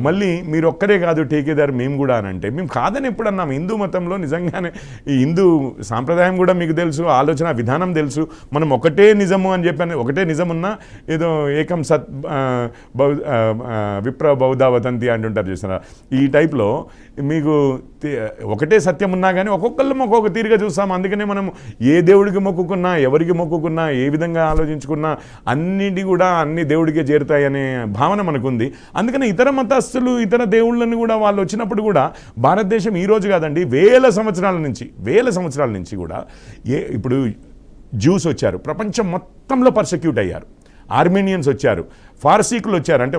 మళ్ళీ మీరు ఒక్కరే కాదు టేకేదారు మేము కూడా అని అంటే మేము కాదని ఎప్పుడు అన్నాం. హిందూ మతంలో నిజంగానే ఈ హిందూ సాంప్రదాయం కూడా మీకు తెలుసు, ఆలోచన విధానం తెలుసు. మనం ఒకటే నిజము అని చెప్పని, ఒకటే నిజం ఉన్నా ఏదో ఏకం సత్ విప్ర బౌద్ధ వదంతి అంటుంటారు చూసారా, ఈ టైప్లో మీకు ఒకటే సత్యం ఉన్నా కానీ ఒక్కొక్కళ్ళం ఒక్కొక్క తీరుగా చూస్తాం. అందుకనే మనం ఏ దేవుడికి మొక్కుకున్నా, ఎవరికి మొక్కుకున్నా, ఏ విధంగా ఆలోచించుకున్నా అన్నిటి కూడా అన్ని దేవుడికే చేరుతాయనే భావన మనకుంది. అందుకని ఇతర మతస్థులు ఇతర దేవుళ్ళని కూడా వాళ్ళు వచ్చినప్పుడు కూడా భారతదేశం ఈరోజు కాదండి, వేల సంవత్సరాల నుంచి కూడా ఇప్పుడు జ్యూస్ వచ్చారు, ప్రపంచం మొత్తంలో పర్సెక్యూట్ అయ్యారు. ఆర్మేనియన్స్ వచ్చారు, ఫార్సీకులు వచ్చారు, అంటే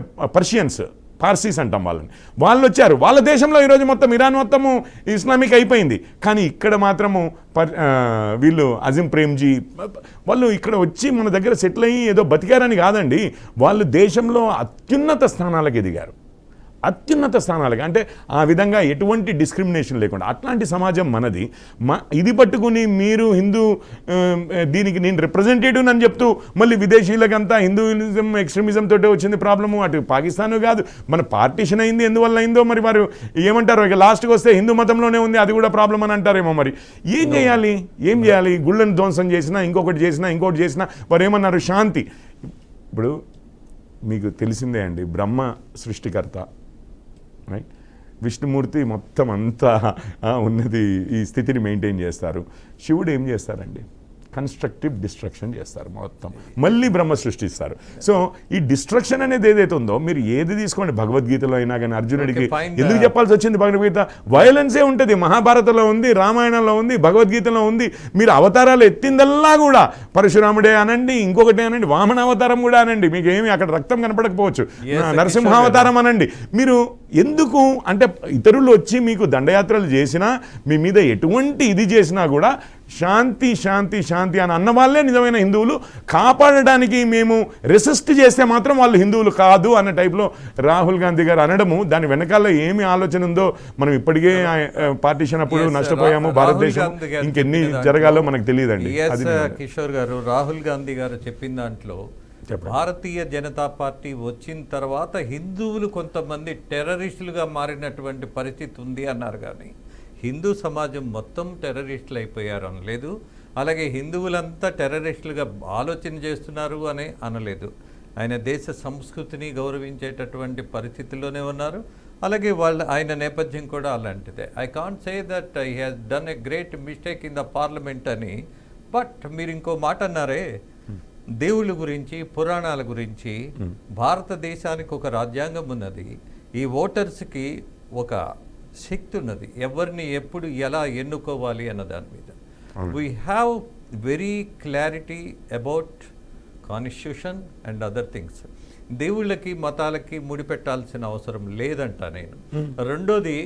పార్సీస్ అంటాం వాళ్ళు వచ్చారు. వాళ్ళ దేశంలో ఈరోజు మొత్తం ఇరాన్ మొత్తము ఇస్లామిక్ అయిపోయింది. కానీ ఇక్కడ మాత్రము వీళ్ళు అజిం ప్రేమ్జీ వాళ్ళు ఇక్కడ వచ్చి మన దగ్గర సెటిల్ అయ్యి ఏదో బతికారని కాదండి, వాళ్ళు దేశంలో అత్యున్నత స్థానాలకు ఎదిగారు. అంటే ఆ విధంగా ఎటువంటి డిస్క్రిమినేషన్ లేకుండా అట్లాంటి సమాజం మనది. ఇది పట్టుకుని మీరు హిందూ దీనికి నేను రిప్రజెంటేటివ్ అని చెప్తూ మళ్ళీ విదేశీయులకంతా హిందూయిజం ఎక్స్ట్రీమిజం తోటే వచ్చింది ప్రాబ్లము. అటు పాకిస్తాన్ కాదు, మన పార్టీషన్ అయింది ఎందువల్ల అయిందో మరి వారు ఏమంటారు, ఇక లాస్ట్కి వస్తే హిందూ మతంలోనే ఉంది అది కూడా ప్రాబ్లం అని అంటారేమో. మరి ఏం చేయాలి? గుళ్ళను ధ్వంసం చేసినా, ఇంకొకటి చేసినా వారు ఏమన్నారు, శాంతి. ఇప్పుడు మీకు తెలిసిందే అండి, బ్రహ్మ సృష్టికర్త, రైట్, విష్ణుమూర్తి మొత్తం అంతా ఉన్నది ఈ స్థితిని మెయింటైన్ చేస్తారు. శివుడు ఏం చేస్తారండి, కన్స్ట్రక్టివ్ డిస్ట్రక్షన్ చేస్తారు, మొత్తం మళ్ళీ బ్రహ్మ సృష్టిస్తారు. సో ఈ డిస్ట్రక్షన్ అనేది ఏదైతే ఉందో మీరు ఏది తీసుకోండి, భగవద్గీతలో అయినా కానీ అర్జునుడికి ఎందుకు చెప్పాల్సి వచ్చింది భగవద్గీత, వైలెన్సే ఉంటుంది, మహాభారతంలో ఉంది, రామాయణంలో ఉంది, భగవద్గీతలో ఉంది. మీరు అవతారాలు ఎత్తిందల్లా కూడా పరశురాముడే అనండి, ఇంకొకటి అనండి, వామన అవతారం కూడా అనండి, మీకు ఏమి అక్కడ రక్తం కనపడకపోవచ్చు, నరసింహావతారం అనండి. మీరు ఎందుకు అంటే ఇతరులు వచ్చి మీకు దండయాత్రలు చేసినా, మీ మీద ఎటువంటి ఇది చేసినా కూడా శాంతి శాంతి శాంతి అని అన్న వాళ్ళే నిజమైన హిందువులు. కాపాడడానికి మేము రెసిస్ట్ చేస్తే మాత్రం వాళ్ళు హిందువులు కాదు అన్న టైప్లో రాహుల్ గాంధీ గారు అనడము, దాని వెనకాల ఏమి ఆలోచన ఉందో మనం ఇప్పటికే పార్టీషన్ అప్పుడు నష్టపోయాము. భారతదేశం ఇంకెన్ని జరగాలో మనకు తెలియదండి. కిషోర్ గారు, రాహుల్ గాంధీ గారు చెప్పిన దాంట్లో భారతీయ జనతా పార్టీ వచ్చిన తర్వాత హిందువులు కొంతమంది టెర్రరిస్టులుగా మారినటువంటి పరిస్థితి ఉంది అన్నారు. కానీ హిందూ సమాజం మొత్తం టెర్రరిస్టులు అయిపోయారు అనలేదు. అలాగే హిందువులంతా టెర్రరిస్టులుగా ఆలోచన చేస్తున్నారు అని అనలేదు. ఆయన దేశ సంస్కృతిని గౌరవించేటటువంటి పరిస్థితుల్లోనే ఉన్నారు. అలాగే ఆయన నేపథ్యం కూడా అలాంటిదే. I can't say that he has done a great mistake in the parliament అని. బట్ మీరు ఇంకో మాట అన్నారే, దేవుళ్ళ గురించి, పురాణాల గురించి. భారతదేశానికి ఒక రాజ్యాంగం ఉన్నది, ఈ ఓటర్స్కి ఒక శక్తి ఉన్నది, ఎవరిని ఎప్పుడు ఎలా ఎన్నుకోవాలి అన్న దాని మీద. We have very clarity about constitution and other things. దేవుళ్ళకి మతాలకి ముడిపెట్టాల్సిన అవసరం లేదంట నేను. రెండోది,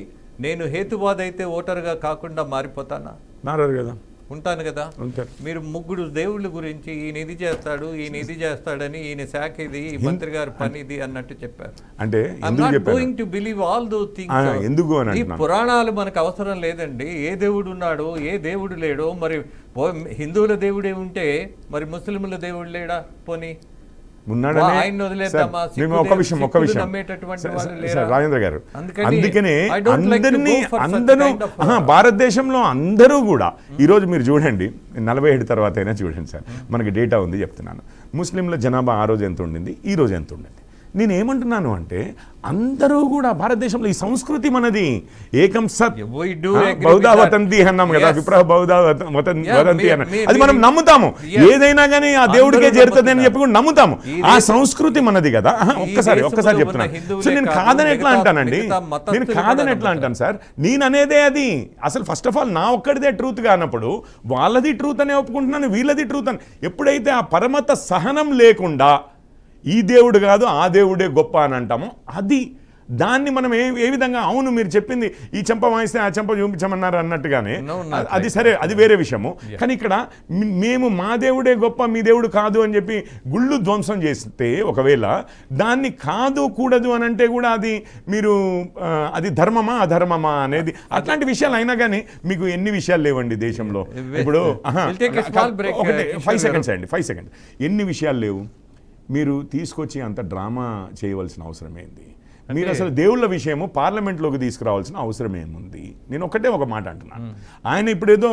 నేను హేతువాద అయితే ఓటర్గా కాకుండా మారిపోతానా? మారారు కదా, ఉంటాను కదా. మీరు ముగ్గురు దేవుళ్ళ గురించి ఈయన ఇది చేస్తాడు, ఈయన ఇది చేస్తాడని, ఈయన శాఖ ఇది, ఈ మంత్రి గారి పని ఇది అన్నట్టు చెప్పారు. అంటే going to believe all though things. ఈ పురాణాలు మనకు అవసరం లేదండి. ఏ దేవుడు ఉన్నాడో, ఏ దేవుడు లేడో. మరి హిందువుల దేవుడే ఉంటే మరి ముస్లింల దేవుడు లేడా? పోనీ ఒక్క విషయం రాజేంద్ర గారు, అందుకనే అందరూ భారతదేశంలో అందరూ కూడా ఈరోజు మీరు చూడండి, 47 తర్వాత అయినా చూడండి సార్, మనకి డేటా ఉంది చెప్తున్నాను. ముస్లింల జనాభా ఆ రోజు ఎంత ఉండింది, ఈ రోజు ఎంత ఉండింది. నేను ఏమంటున్నాను అంటే అందరూ కూడా భారతదేశంలో ఈ సంస్కృతి మనది, ఏకం సత్ బౌద్ధ వతంతి అన్నాం కదా, విప్ర బౌద్ధ వదంతి అన్న, అది మనం నమ్ముతాము. ఏదైనా కానీ ఆ దేవుడికే చేరుతుంది అని చెప్పి కూడా నమ్ముతాము. ఆ సంస్కృతి మనది కదా. ఒక్కసారి చెప్తున్నాను. సో నేను కాదని ఎట్లా అంటాను సార్, నేను అనేదే అది. అసలు ఫస్ట్ ఆఫ్ ఆల్ నా ఒక్కడిదే ట్రూత్ కానప్పుడు వాళ్ళది ట్రూత్ అనే ఒప్పుకుంటున్నాను, వీళ్ళది ట్రూత్ అని. ఎప్పుడైతే ఆ పరమత సహనం లేకుండా ఈ దేవుడు కాదు ఆ దేవుడే గొప్ప అని అంటాము, అది దాన్ని మనం ఏ విధంగా, అవును మీరు చెప్పింది ఈ చెంప వాయిస్తే ఆ చెంప చూపించమన్నారు అన్నట్టుగానే, అది సరే, అది వేరే విషయము. కానీ ఇక్కడ మేము మా దేవుడే గొప్ప మీ దేవుడు కాదు అని చెప్పి గుళ్ళు ధ్వంసం చేస్తే, ఒకవేళ దాన్ని కాదు కూడదు అని అంటే కూడా అది మీరు అది ధర్మమా అధర్మమా అనేది, అట్లాంటి విషయాలు అయినా కానీ మీకు ఎన్ని విషయాలు లేవండి దేశంలో. ఇప్పుడు 5 సెకండ్స్ ఎన్ని విషయాలు లేవు. మీరు తీసుకొచ్చి అంత డ్రామా చేయవలసిన అవసరం ఏంది? మీరు అసలు దేవుళ్ళ విషయము పార్లమెంట్లోకి తీసుకురావాల్సిన అవసరం ఏముంది? నేను ఒక మాట అంటున్నాను. ఆయన ఇప్పుడేదో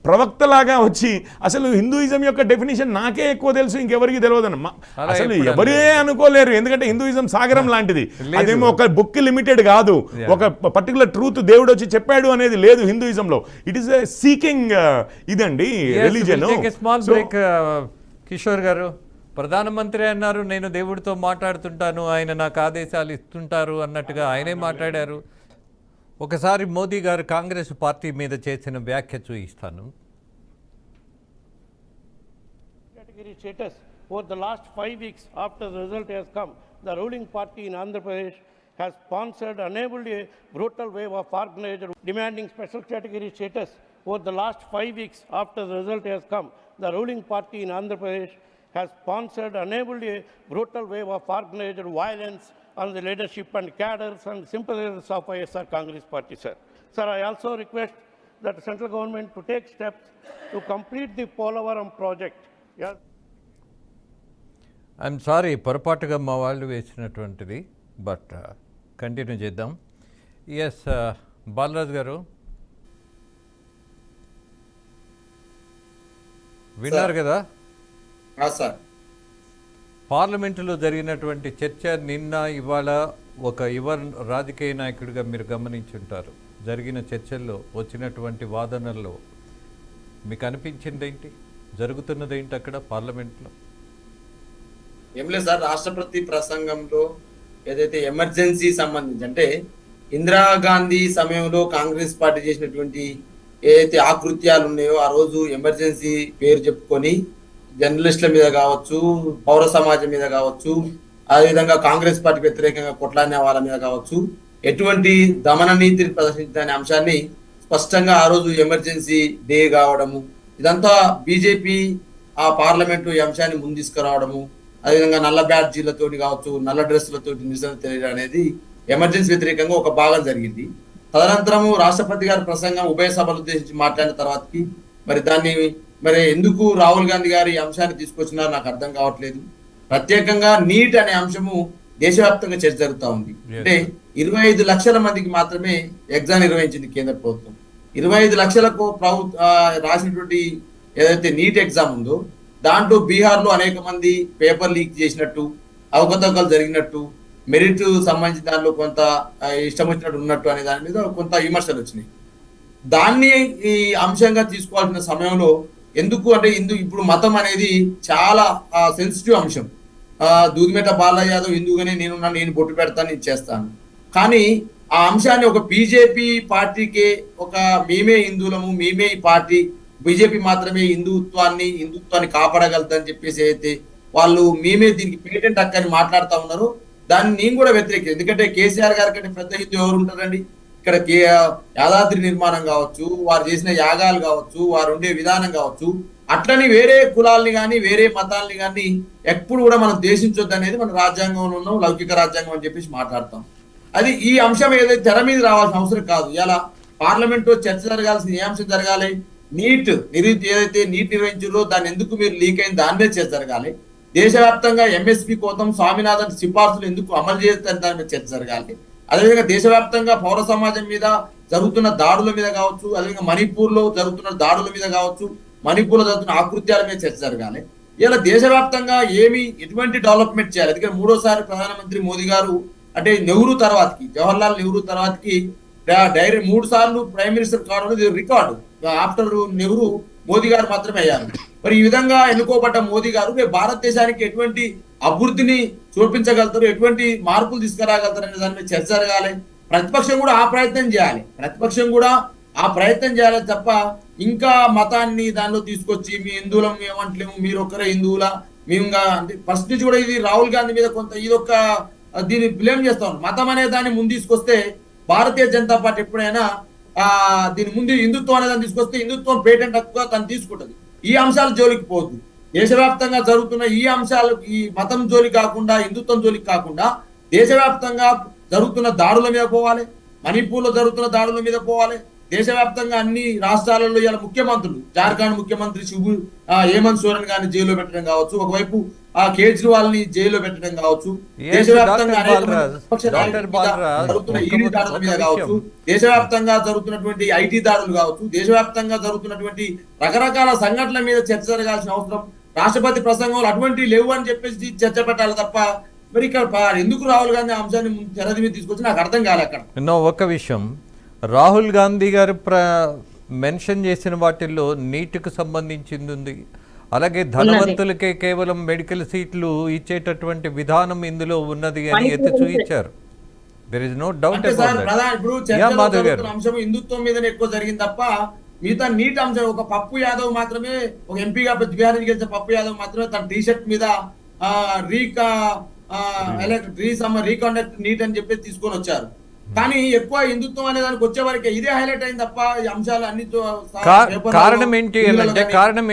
ప్రవక్తలాగా వచ్చి అసలు హిందూయిజం యొక్క డెఫినేషన్ నాకే ఎక్కువ తెలుసు, ఇంకెవరికి తెలియదన్న అసలు ఎవరే అనుకోలేరు. ఎందుకంటే హిందూయిజం సాగరం లాంటిది. అదేమో ఒక బుక్ లిమిటెడ్ కాదు, ఒక పర్టికులర్ ట్రూత్ దేవుడు వచ్చి చెప్పాడు అనేది లేదు హిందూయిజంలో. ఇట్ ఈస్ సీకింగ్ ఇదండి రిలీజియన్. కిషోర్ గారు, ప్రధానమంత్రి అన్నారు నేను దేవుడితో మాట్లాడుతుంటాను, ఆయన నాకు ఆదేశాలు ఇస్తుంటారు అన్నట్టుగా ఆయనే మాట్లాడారు. ఒకసారి మోదీ గారు కాంగ్రెస్ పార్టీ మీద చేసిన వ్యాఖ్య చూయిస్తాను. Category status over the last 5 weeks after the result has come, the ruling party in Andhra Pradesh has sponsored, enabled a brutal wave of organized demanding special category status. Over the last 5 weeks after the result has come, the ruling party in Andhra Pradesh has sponsored, enabled a brutal wave of organized violence on the leadership and cadres and sympathizers of ISR Congress party, sir. Sir, I also request that the central government to take steps to complete the Polavaram project. Yes. I'm sorry, పొరపాటుగా మా వాళ్ళు వేసినటువంటిది, but continue చేద్దాం. Yes Balraj గారు విన్నారు కదా sir? పార్లమెంటులో జరిగినటువంటి చర్చ నిన్న ఇవాళ ఒక యువ రాజకీయ నాయకుడిగా మీరు గమనించుంటారు. జరిగిన చర్చల్లో వచ్చినటువంటి వాదనల్లో మీకు అనిపించింది ఏంటి? జరుగుతున్నది ఏంటి అక్కడ పార్లమెంట్లో? ఏం లేదు సార్, రాష్ట్రపతి ప్రసంగంలో ఏదైతే ఎమర్జెన్సీ సంబంధించి అంటే ఇందిరాగాంధీ సమయంలో కాంగ్రెస్ పార్టీ చేసినటువంటి ఏదైతే ఆకృత్యాలు ఉన్నాయో ఆ రోజు ఎమర్జెన్సీ పేరు చెప్పుకొని జర్నలిస్టుల మీద కావచ్చు, పౌర సమాజం మీద కావచ్చు, అదేవిధంగా కాంగ్రెస్ పార్టీకి వ్యతిరేకంగా కొట్లాడిన వాళ్ళ మీద కావచ్చు, ఎటువంటి దమన నీతిని ప్రదర్శించనే అంశాన్ని స్పష్టంగా ఆ రోజు ఎమర్జెన్సీ డే కావడము, ఇదంతా బీజేపీ ఆ పార్లమెంటు ఈ అంశాన్ని ముందు తీసుకురావడము, అదేవిధంగా నల్ల బ్యాడ్జీలతోటి కావచ్చు, నల్ల డ్రెస్సులతోటి నిరసన తెలియడం అనేది ఎమర్జెన్సీ వ్యతిరేకంగా ఒక భాగం జరిగింది. తదనంతరము రాష్ట్రపతి గారి ప్రసంగం ఉభయ సభలు ఉద్దేశించి మాట్లాడిన తర్వాతకి మరి ఎందుకు రాహుల్ గాంధీ గారు ఈ అంశాన్ని తీసుకొచ్చినారో నాకు అర్థం కావట్లేదు. ప్రత్యేకంగా నీట్ అనే అంశము దేశవ్యాప్తంగా చర్చ జరుగుతూ ఉంది. అంటే 25 లక్షల మందికి మాత్రమే ఎగ్జామ్ నిర్వహించింది కేంద్ర ప్రభుత్వం. 25 లక్షలకు రాసినటువంటి ఏదైతే నీట్ ఎగ్జామ్ ఉందో దాంట్లో బీహార్లో అనేక మంది పేపర్ లీక్ చేసినట్టు, అవకతవకలు జరిగినట్టు, మెరిట్ సంబంధించిన దానిలో కొంత ఇష్టం వచ్చినట్టు ఉన్నట్టు అనే దాని మీద కొంత విమర్శలు వచ్చినాయి. దాన్ని ఈ అంశంగా తీసుకోవాల్సిన సమయంలో ఎందుకు అంటే ఇప్పుడు మతం అనేది చాలా సెన్సిటివ్ అంశం. దూదిమెట బాలయ్య యాదవ్ హిందూగానే నేను బొట్టు పెడతాను, నేను చేస్తాను. కానీ ఆ అంశాన్ని ఒక బీజేపీ పార్టీకి ఒక మేమే హిందువులము, మేమే ఈ పార్టీ, బీజేపీ మాత్రమే హిందుత్వాన్ని కాపాడగలుగుతుందని చెప్పేసి అయితే వాళ్ళు మేమే దీనికి పేటెంట్ హక్కని మాట్లాడుతూ ఉన్నారు. దాన్ని నేను కూడా వ్యతిరేకిస్తాను. ఎందుకంటే కేసీఆర్ గారి కంటే పెద్ద హిందూ ఎవరు ఉంటారండి? ఇక్కడ యాదాద్రి నిర్మాణం కావచ్చు, వారు చేసిన యాగాలు కావచ్చు, వారు ఉండే విధానం కావచ్చు, అట్లని వేరే కులాల్ని కానీ వేరే మతాల్ని కానీ ఎప్పుడు కూడా మనం దేశించొద్దు అనేది మన రాజ్యాంగంలో ఉన్న లౌకిక రాజ్యాంగం అని చెప్పేసి మాట్లాడతాం. అది ఈ అంశం ఏదైతే తెర మీద రావాల్సిన అవసరం కాదు. ఇలా పార్లమెంట్ లో చర్చ జరగాల్సిన ఏ అంశం జరగాలి? ఏదైతే నీట్ నిర్వహించారో దాన్ని ఎందుకు మీరు లీక్ అయింది దాని మీద చర్చ జరగాలి. దేశవ్యాప్తంగా ఎంఎస్పీ కోసం స్వామినాథన్ సిఫార్సులు ఎందుకు అమలు చేస్తారు దాని మీద చర్చ జరగాలి. అదేవిధంగా దేశవ్యాప్తంగా పౌర సమాజం మీద జరుగుతున్న దాడుల మీద కావచ్చు, అదేవిధంగా మణిపూర్ లో జరుగుతున్న దాడుల మీద కావచ్చు, మణిపూర్ లో జరుగుతున్న ఆకృత్యాల మీద చర్చ జరగాలి. ఇలా దేశవ్యాప్తంగా ఎటువంటి డెవలప్మెంట్ చేయాలి. ఎందుకంటే 3వ ప్రధానమంత్రి మోదీ గారు అంటే నెహ్రూ తర్వాతకి, జవహర్లాల్ నెహ్రూ తర్వాతకి డైరెక్ట్ 3 సార్లు ప్రైమ్ మినిస్టర్ కావడం ఇది రికార్డు. ఆఫ్టర్ నెహ్రూ మోదీ గారు మాత్రమే అయ్యారు. మరి ఈ విధంగా ఎన్నుకోబడ్డ మోదీ గారు భారతదేశానికి ఎటువంటి అభివృద్ధిని చూపించగలుగుతారు, ఎటువంటి మార్పులు తీసుకురాగలుగుతారు అనే దాని మీద చర్చ జరగాలి. ప్రతిపక్షం కూడా ఆ ప్రయత్నం చేయాలి తప్ప ఇంకా మతాన్ని దానిలో తీసుకొచ్చి మీ హిందువులం ఏమంటలేము, మీరు ఒక్కరే హిందువులా మేము అంటే ఫస్ట్ నుంచి కూడా ఇది రాహుల్ గాంధీ మీద కొంత దీన్ని బ్లేమ్ చేస్తాం. మతం అనే దాన్ని ముందు తీసుకొస్తే భారతీయ జనతా పార్టీ ఎప్పుడైనా దీని ముందు హిందుత్వం అనే దాన్ని తీసుకొస్తే హిందుత్వం పేటెంట్ హక్కుగా తను తీసుకుంటది. ఈ అంశాల జోలికి పోతుంది. దేశవ్యాప్తంగా జరుగుతున్న ఈ అంశాలు ఈ మతం జోలికి కాకుండా, హిందుత్వం జోలికి కాకుండా దేశవ్యాప్తంగా జరుగుతున్న దాడుల మీద పోవాలి, మణిపూర్లో జరుగుతున్న దాడుల మీద పోవాలి, దేశవ్యాప్తంగా అన్ని రాష్ట్రాలలో ఇలా ముఖ్యమంత్రులు, జార్ఖండ్ ముఖ్యమంత్రి హేమంత్ సోరెన్ గారిని జైల్లో పెట్టడం కావచ్చు, ఒకవైపు కేజ్రీవాల్ ని జైల్లో పెట్టడం కావచ్చు, దేశవ్యాప్తంగా అనేక మంది విపక్ష నాయకుల మీద జరుగుతున్న ఈడీ దాడుల మీద కావచ్చు, దేశవ్యాప్తంగా జరుగుతున్నటువంటి ఐటీ దాడులు కావచ్చు, దేశవ్యాప్తంగా జరుగుతున్నటువంటి రకరకాల సంఘటనల మీద చర్చ జరగాల్సిన అవసరం, రాష్ట్రపతి ప్రసంగంలో అటువంటి లేవు అని చెప్పేసి చర్చ పెట్టాలి తప్ప మరి ఇక్కడ ఎందుకు రాహుల్ గాంధీ అంశాన్ని తెరది మీద తీసుకొచ్చి నాకు అర్థం కాలే. అక్కడ ఒక విషయం, రాహుల్ గాంధీ గారు మెన్షన్ చేసిన వాటిల్లో నీటికి సంబంధించింది ఉంది, అలాగే ధనవంతులకే కేవలం మెడికల్ సీట్లు ఇచ్చేటటువంటి విధానం ఇందులో ఉన్నది అని ఎత్తి చూపించారు. దేర్ ఇస్ నో డౌట్ అంశం హిందుత్వం మీదనే ఎక్కువ జరిగింది తప్ప మిగతా నీట్ అంశం ఒక పప్పు యాదవ్ మాత్రమే, ఒక ఎంపీగా బీహార్ నుంచి గెలిచిన పప్పు యాదవ్ మాత్రమే తన టీ షర్ట్ మీద రీకాండక్ట్ నీట్ అని చెప్పి తీసుకొని వచ్చారు. కానీ ఎక్కువ హిందుత్వం అనే దానికి వచ్చే వరకే ఇదే హైలైట్ అయింది తప్ప ఈ అంశాలు అన్ని కారణం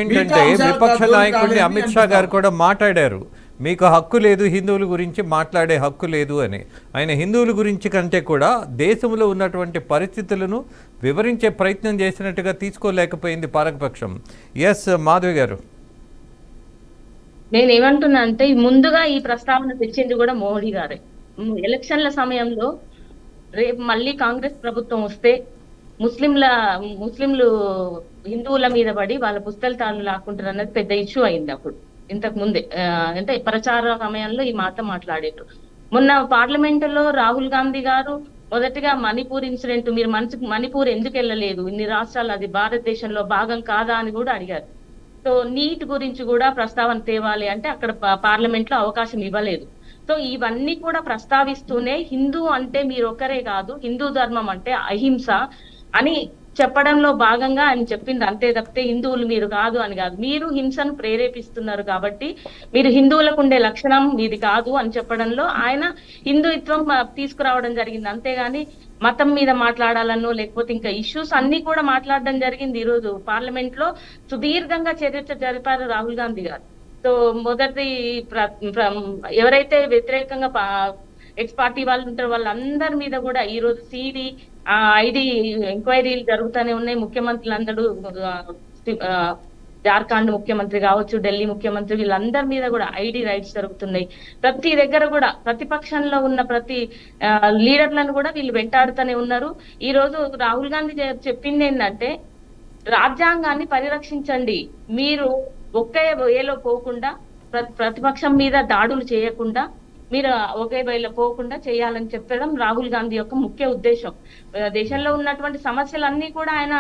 ఏంటంటే విపక్ష నాయకుడిని అమిత్ షా గారు కూడా మాట్లాడారు, మీకు హక్కు లేదు హిందువుల గురించి మాట్లాడే హక్కు లేదు అని. ఆయన హిందువుల గురించి కంటే కూడా దేశంలో ఉన్నటువంటి పరిస్థితులను వివరించే ప్రయత్నం చేసినట్టుగా తీసుకోలేకపోయింది పాలకపక్షం. ఎస్ మాధవి గారు. నేనేమంటున్నా అంటే ముందుగా ఈ ప్రస్తావన తెచ్చింది కూడా మోడీ గారే. ఎలక్షన్ల సమయంలో రేపు మళ్ళీ కాంగ్రెస్ ప్రభుత్వం వస్తే ముస్లింలు హిందువుల మీద పడి వాళ్ళ పుస్తకాలు లాక్కుంటారు అన్నది పెద్ద ఇష్యూ అయింది అప్పుడు, ఇంతకు ముందే అంటే ప్రచార సమయంలో ఈ మాట మాట్లాడేట్టు. మొన్న పార్లమెంటులో రాహుల్ గాంధీ గారు మొదటిగా మణిపూర్ ఇన్సిడెంట్, మీరు మణిపూర్ ఎందుకు వెళ్ళలేదు, ఇన్ని రాష్ట్రాలు అది భారతదేశంలో భాగం కాదా అని కూడా అడిగారు. సో నీట్ గురించి కూడా ప్రస్తావన తేవాలి అంటే అక్కడ పార్లమెంట్ లో అవకాశం ఇవ్వలేదు. సో ఇవన్నీ కూడా ప్రస్తావిస్తూనే హిందూ అంటే మీరు ఒక్కరే కాదు, హిందూ ధర్మం అంటే అహింస అని చెప్పడంలో భాగంగా ఆయన చెప్పింది. అంతే తప్పితే హిందువులు మీరు కాదు అని కాదు, మీరు హింసను ప్రేరేపిస్తున్నారు కాబట్టి మీరు హిందువులకు ఉండే లక్షణం మీది కాదు అని చెప్పడంలో ఆయన హిందుత్వం తీసుకురావడం జరిగింది. అంతేగాని మతం మీద మాట్లాడాలనో లేకపోతే ఇంకా ఇష్యూస్ అన్ని కూడా మాట్లాడడం జరిగింది. ఈ రోజు పార్లమెంట్ లో సుదీర్ఘంగా చర్చ జరిపారు రాహుల్ గాంధీ గారు. సో మొదటి ఎవరైతే వ్యతిరేకంగా ఎక్స్ పార్టీ వాళ్ళు ఉంటారు వాళ్ళందరి మీద కూడా ఈ రోజు సిడి ఐడి ఎంక్వైరీలు జరుగుతూనే ఉన్నాయి. ముఖ్యమంత్రులందరూ జార్ఖండ్ ముఖ్యమంత్రి కావచ్చు, ఢిల్లీ ముఖ్యమంత్రి, వీళ్ళందరి మీద కూడా ఐడి రైట్స్ జరుగుతున్నాయి. ప్రతి దగ్గర కూడా ప్రతిపక్షంలో ఉన్న ప్రతి లీడర్లను కూడా వీళ్ళు వెంటాడుతూనే ఉన్నారు. ఈ రోజు రాహుల్ గాంధీ చెప్పింది ఏంటంటే రాజ్యాంగాన్ని పరిరక్షించండి, మీరు ఒకే వేలో పోకుండా ప్రతిపక్షం మీద దాడులు చేయకుండా మీరు ఒకే వేలో పోకుండా చేయాలని చెప్పడం రాహుల్ గాంధీ యొక్క ముఖ్య ఉద్దేశం. దేశంలో ఉన్నటువంటి సమస్యలన్నీ కూడా ఆయన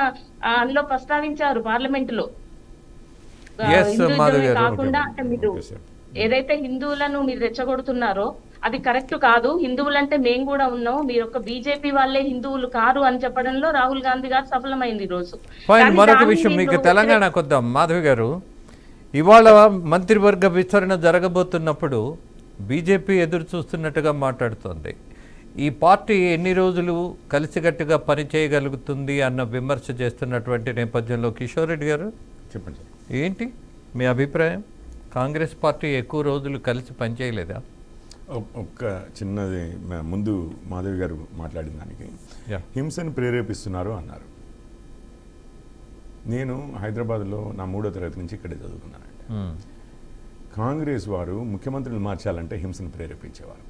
అందులో ప్రస్తావించారు పార్లమెంట్ లో. కాకుండా అంటే మీరు ఏదైతే హిందువులను మీరు రెచ్చగొడుతున్నారో అది కరెక్ట్ కాదు, హిందువులంటే మేము కూడా ఉన్నాము, మీరు ఒక బీజేపీ వాళ్ళే హిందువులు కారు అని చెప్పడంలో రాహుల్ గాంధీ గారు సఫలమైంది ఈ రోజు. మరొక విషయం మీకు తెలంగాణకు వద్దాం మాధవి గారు. ఇవాళ మంత్రివర్గ విస్తరణ జరగబోతున్నప్పుడు బీజేపీ ఎదురు చూస్తున్నట్టుగా మాట్లాడుతోంది. ఈ పార్టీ ఎన్ని రోజులు కలిసికట్టుగా పనిచేయగలుగుతుంది అన్న విమర్శ చేస్తున్నటువంటి నేపథ్యంలో కిషోర్ రెడ్డి గారు చెప్పండి, ఏంటి మీ అభిప్రాయం? కాంగ్రెస్ పార్టీ ఎక్కువ రోజులు కలిసి పనిచేయలేదా? ఒక్క చిన్నది ముందు మాధవి గారు మాట్లాడిన దానికి హింసను ప్రేరేపిస్తున్నారు అన్నారు. నేను హైదరాబాద్లో నా 3వ తరగతి నుంచి ఇక్కడే చదువుకున్నానండి. కాంగ్రెస్ వారు ముఖ్యమంత్రిని మార్చాలంటే హింసను ప్రేరేపించేవారు.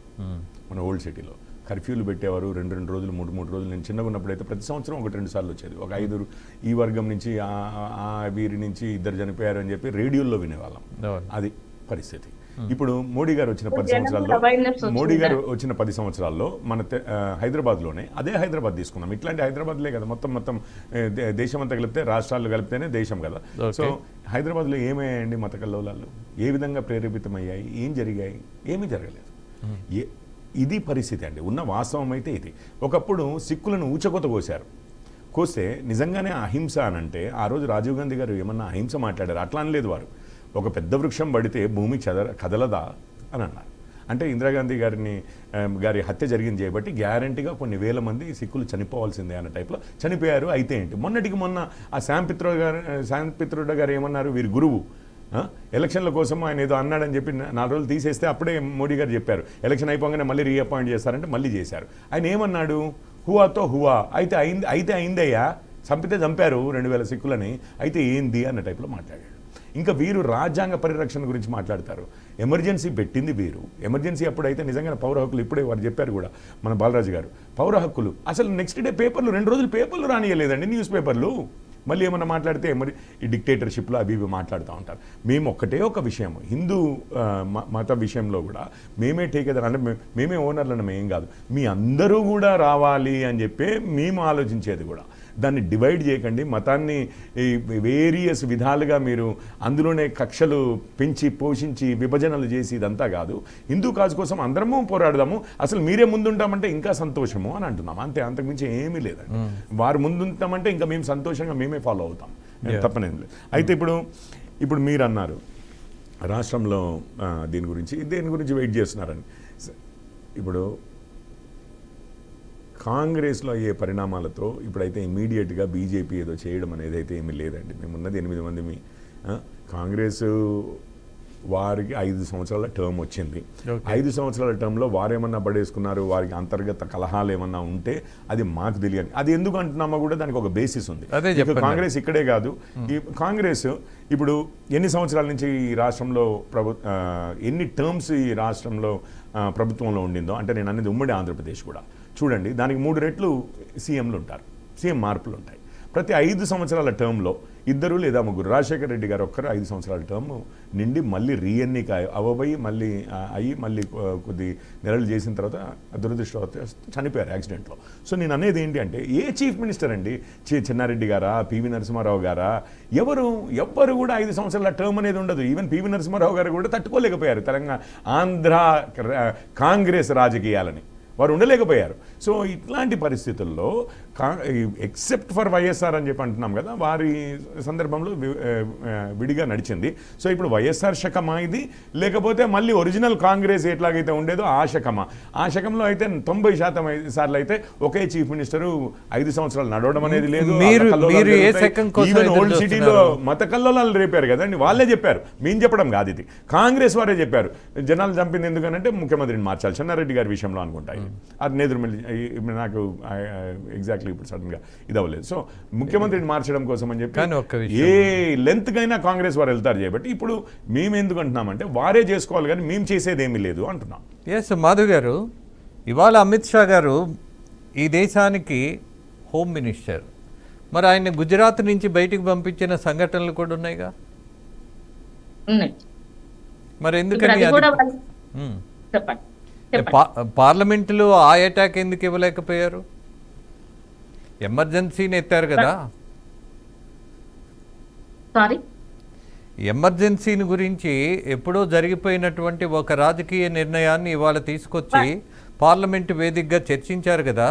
మన ఓల్డ్ సిటీలో కర్ఫ్యూలు పెట్టేవారు, 2 రోజులు 3 రోజులు. నేను చిన్నగా ఉన్నప్పుడు అయితే ప్రతి సంవత్సరం 1-2 సార్లు వచ్చేది. ఒక 5 ఈ వర్గం నుంచి వీరి నుంచి 2 చనిపోయారు అని చెప్పి రేడియోలో వినేవాళ్ళం. అది పరిస్థితి. ఇప్పుడు మోడీ గారు వచ్చిన 10 సంవత్సరాల్లో మన హైదరాబాద్లోనే అదే హైదరాబాద్ తీసుకున్నాం. ఇట్లాంటి హైదరాబాద్లే కదా మొత్తం దేశం అంతా కలిపితే, రాష్ట్రాలు కలిపితేనే దేశం కదా. సో హైదరాబాద్లో ఏమయ్యాయండి మత కల్లోలాలు? ఏ విధంగా ప్రేరేపితమయ్యాయి? ఏం జరిగాయి? ఏమీ జరగలేదు. ఇది పరిస్థితి అండి. ఉన్న వాస్తవం అయితే ఇది. ఒకప్పుడు సిక్కులను ఊచకొత కోస్తే నిజంగానే అహింస అనంటే ఆ రోజు రాజీవ్ గాంధీ గారు ఏమన్నా అహింస మాట్లాడారు? అట్లా అనలేదు వారు. ఒక పెద్ద వృక్షం పడితే భూమి కదలదా అని అన్నారు. అంటే ఇందిరాగాంధీ గారి హత్య జరిగింది చేయబట్టి గ్యారంటీగా కొన్ని వేల మంది సిక్కులు చనిపోవాల్సిందే అన్న టైప్లో చనిపోయారు. అయితే ఏంటి, మొన్న ఆ శామ్ పిత్రోడా గారు ఏమన్నారు, వీరి గురువు ఎలక్షన్ల కోసం ఆయన ఏదో అన్నాడని చెప్పి 4 రోజులు తీసేస్తే అప్పుడే మోడీ గారు చెప్పారు ఎలక్షన్ అయిపోగానే మళ్ళీ రీఅపాయింట్ చేస్తారంటే మళ్ళీ చేశారు. ఆయన ఏమన్నాడు, హువాతో హువా, అయితే అయిందయ్యా, చంపితే చంపారు 2000 సిక్కులని, అయితే ఏంది అన్న టైప్లో మాట్లాడాడు. ఇంకా వీరు రాజ్యాంగ పరిరక్షణ గురించి మాట్లాడతారు. ఎమర్జెన్సీ పెట్టింది వీరు. ఎమర్జెన్సీ అప్పుడైతే నిజంగా పౌర హక్కులు, ఇప్పుడే వారు చెప్పారు కూడా మన బాలరాజు గారు, పౌర హక్కులు అసలు నెక్స్ట్ డే పేపర్లు 2 రోజులు పేపర్లు రానియలేదండి, న్యూస్ పేపర్లు. మళ్ళీ ఏమన్నా మాట్లాడితే మరి ఈ డిక్టేటర్షిప్లో అవి ఇవి మాట్లాడుతూ ఉంటారు. మేము ఒక విషయం, హిందూ మత విషయంలో కూడా మేమే టేకేదర్ అంటే మేమే ఓనర్లను ఏం కాదు, మీ అందరూ కూడా రావాలి అని చెప్పి మేము ఆలోచించేది కూడా. దాన్ని డివైడ్ చేయకండి, మతాన్ని వేరియస్ విధాలుగా మీరు అందులోనే కక్షలు పెంచి పోషించి విభజనలు చేసి ఇదంతా కాదు. హిందూ కాజ్ కోసం అందరము పోరాడదాము, అసలు మీరే ముందుంటామంటే ఇంకా సంతోషము అని అంటున్నాం, అంతే, అంతకుమించి ఏమీ లేదండి. వారు ముందుంటామంటే ఇంకా మేము సంతోషంగా మేమే ఫాలో అవుతాం, తప్పనేం లేదు. అయితే ఇప్పుడు మీరు అన్నారు రాష్ట్రంలో దేని గురించి వెయిట్ చేస్తున్నారని. ఇప్పుడు కాంగ్రెస్లో అయ్యే పరిణామాలతో ఇప్పుడైతే ఇమీడియట్గా బీజేపీ ఏదో చేయడం అనేది అయితే ఏమీ లేదండి. మేమున్నది 8 మంది. కాంగ్రెస్ వారికి 5 సంవత్సరాల టర్మ్ వచ్చింది. 5 సంవత్సరాల టర్మ్లో వారేమన్నా పడేసుకున్నారు, వారికి అంతర్గత కలహాలు ఏమన్నా ఉంటే అది మాకు తెలియదు. అది ఎందుకు అంటున్నామో కూడా దానికి ఒక బేసిస్ ఉంది. కాంగ్రెస్ ఇక్కడే కాదు, ఈ కాంగ్రెస్ ఇప్పుడు ఎన్ని సంవత్సరాల నుంచి ఈ రాష్ట్రంలో ఎన్ని టర్మ్స్ ఈ రాష్ట్రంలో ప్రభుత్వంలో ఉండిందో, అంటే నేను అనేది ఉమ్మడి ఆంధ్రప్రదేశ్ కూడా చూడండి, దానికి 3 రెట్లు సీఎంలు ఉంటారు, సీఎం మార్పులు ఉంటాయి. ప్రతి 5 సంవత్సరాల టర్మ్లో 2 లేదా 3, రాజశేఖర రెడ్డి గారు ఒక్కరు 5 సంవత్సరాల టర్మ్ నిండి మళ్ళీ రీఎన్నిక అవ్వబోయి మళ్ళీ కొద్ది నెలలు చేసిన తర్వాత దురదృష్టవశాత్తు చనిపోయారు యాక్సిడెంట్లో. సో నేను అనేది ఏంటి అంటే, ఏ చీఫ్ మినిస్టర్ అండి, చెన్నారెడ్డి గారా, పివి నరసింహారావు గారా, ఎవ్వరు కూడా 5 సంవత్సరాల టర్మ్ అనేది ఉండదు. ఈవెన్ పివి నరసింహారావు గారు కూడా తట్టుకోలేకపోయారు తెలంగాణ ఆంధ్ర కాంగ్రెస్ రాజకీయాలని, వారు ఉండలేకపోయారు. సో ఇట్లాంటి పరిస్థితుల్లో ఎక్సెప్ట్ ఫర్ వైఎస్ఆర్ అని చెప్పి అంటున్నాం కదా, వారి సందర్భంలో విడిగా నడిచింది. సో ఇప్పుడు వైఎస్ఆర్ శకమా ఇది, లేకపోతే మళ్ళీ ఒరిజినల్ కాంగ్రెస్ ఎట్లాగైతే ఉండేదో ఆ శకమా? ఆ శకంలో అయితే 90% సార్లు అయితే ఒకే చీఫ్ మినిస్టరు 5 సంవత్సరాలు నడవడం అనేది లేదు. ఈవెన్ ఓల్డ్ సిటీలో మత కల్లోలాలు రేపారు కదండి, వాళ్ళే చెప్పారు, మేము చెప్పడం కాదు, ఇది కాంగ్రెస్ వారే చెప్పారు. జనాలు చంపింది ఎందుకనంటే ముఖ్యమంత్రిని మార్చాలి, చెన్నారెడ్డి గారి విషయంలో అనుకుంటాయి. అది నేదురుమల్లి నాకు ఎగ్జాక్ట్లీ ఇప్పుడు సడన్ గా ఇది అవ్వలేదు. సో ముఖ్యమంత్రిని మార్చడం కోసం అని చెప్పి ఏ లెంత్ కైనా కాంగ్రెస్ వారు వెళ్తారు చేయబట్టి ఇప్పుడు మేము ఎందుకు అంటున్నామంటే వారే చేసుకోవాలి కానీ మేము చేసేది ఏమీ లేదు అంటున్నాం. ఎస్ మాధవ్ గారు, ఇవాళ అమిత్ షా గారు ఈ దేశానికి హోమ్ మినిస్టర్, మరి ఆయన గుజరాత్ నుంచి బయటికి పంపించిన సంఘటనలు కూడా ఉన్నాయిగా, మరి ఎందుకని పార్లమెంటులో ఆ అటాక్ ఎందుకు ఇవ్వలేకపోయారు? ఎమర్జెన్సీని ఎత్తారు కదా, ఎమర్జెన్సీని గురించి ఎప్పుడో జరిగిపోయినటువంటి ఒక రాజకీయ నిర్ణయాన్ని ఇవాళ తీసుకొచ్చి పార్లమెంటు వేదికగా చర్చించారు కదా.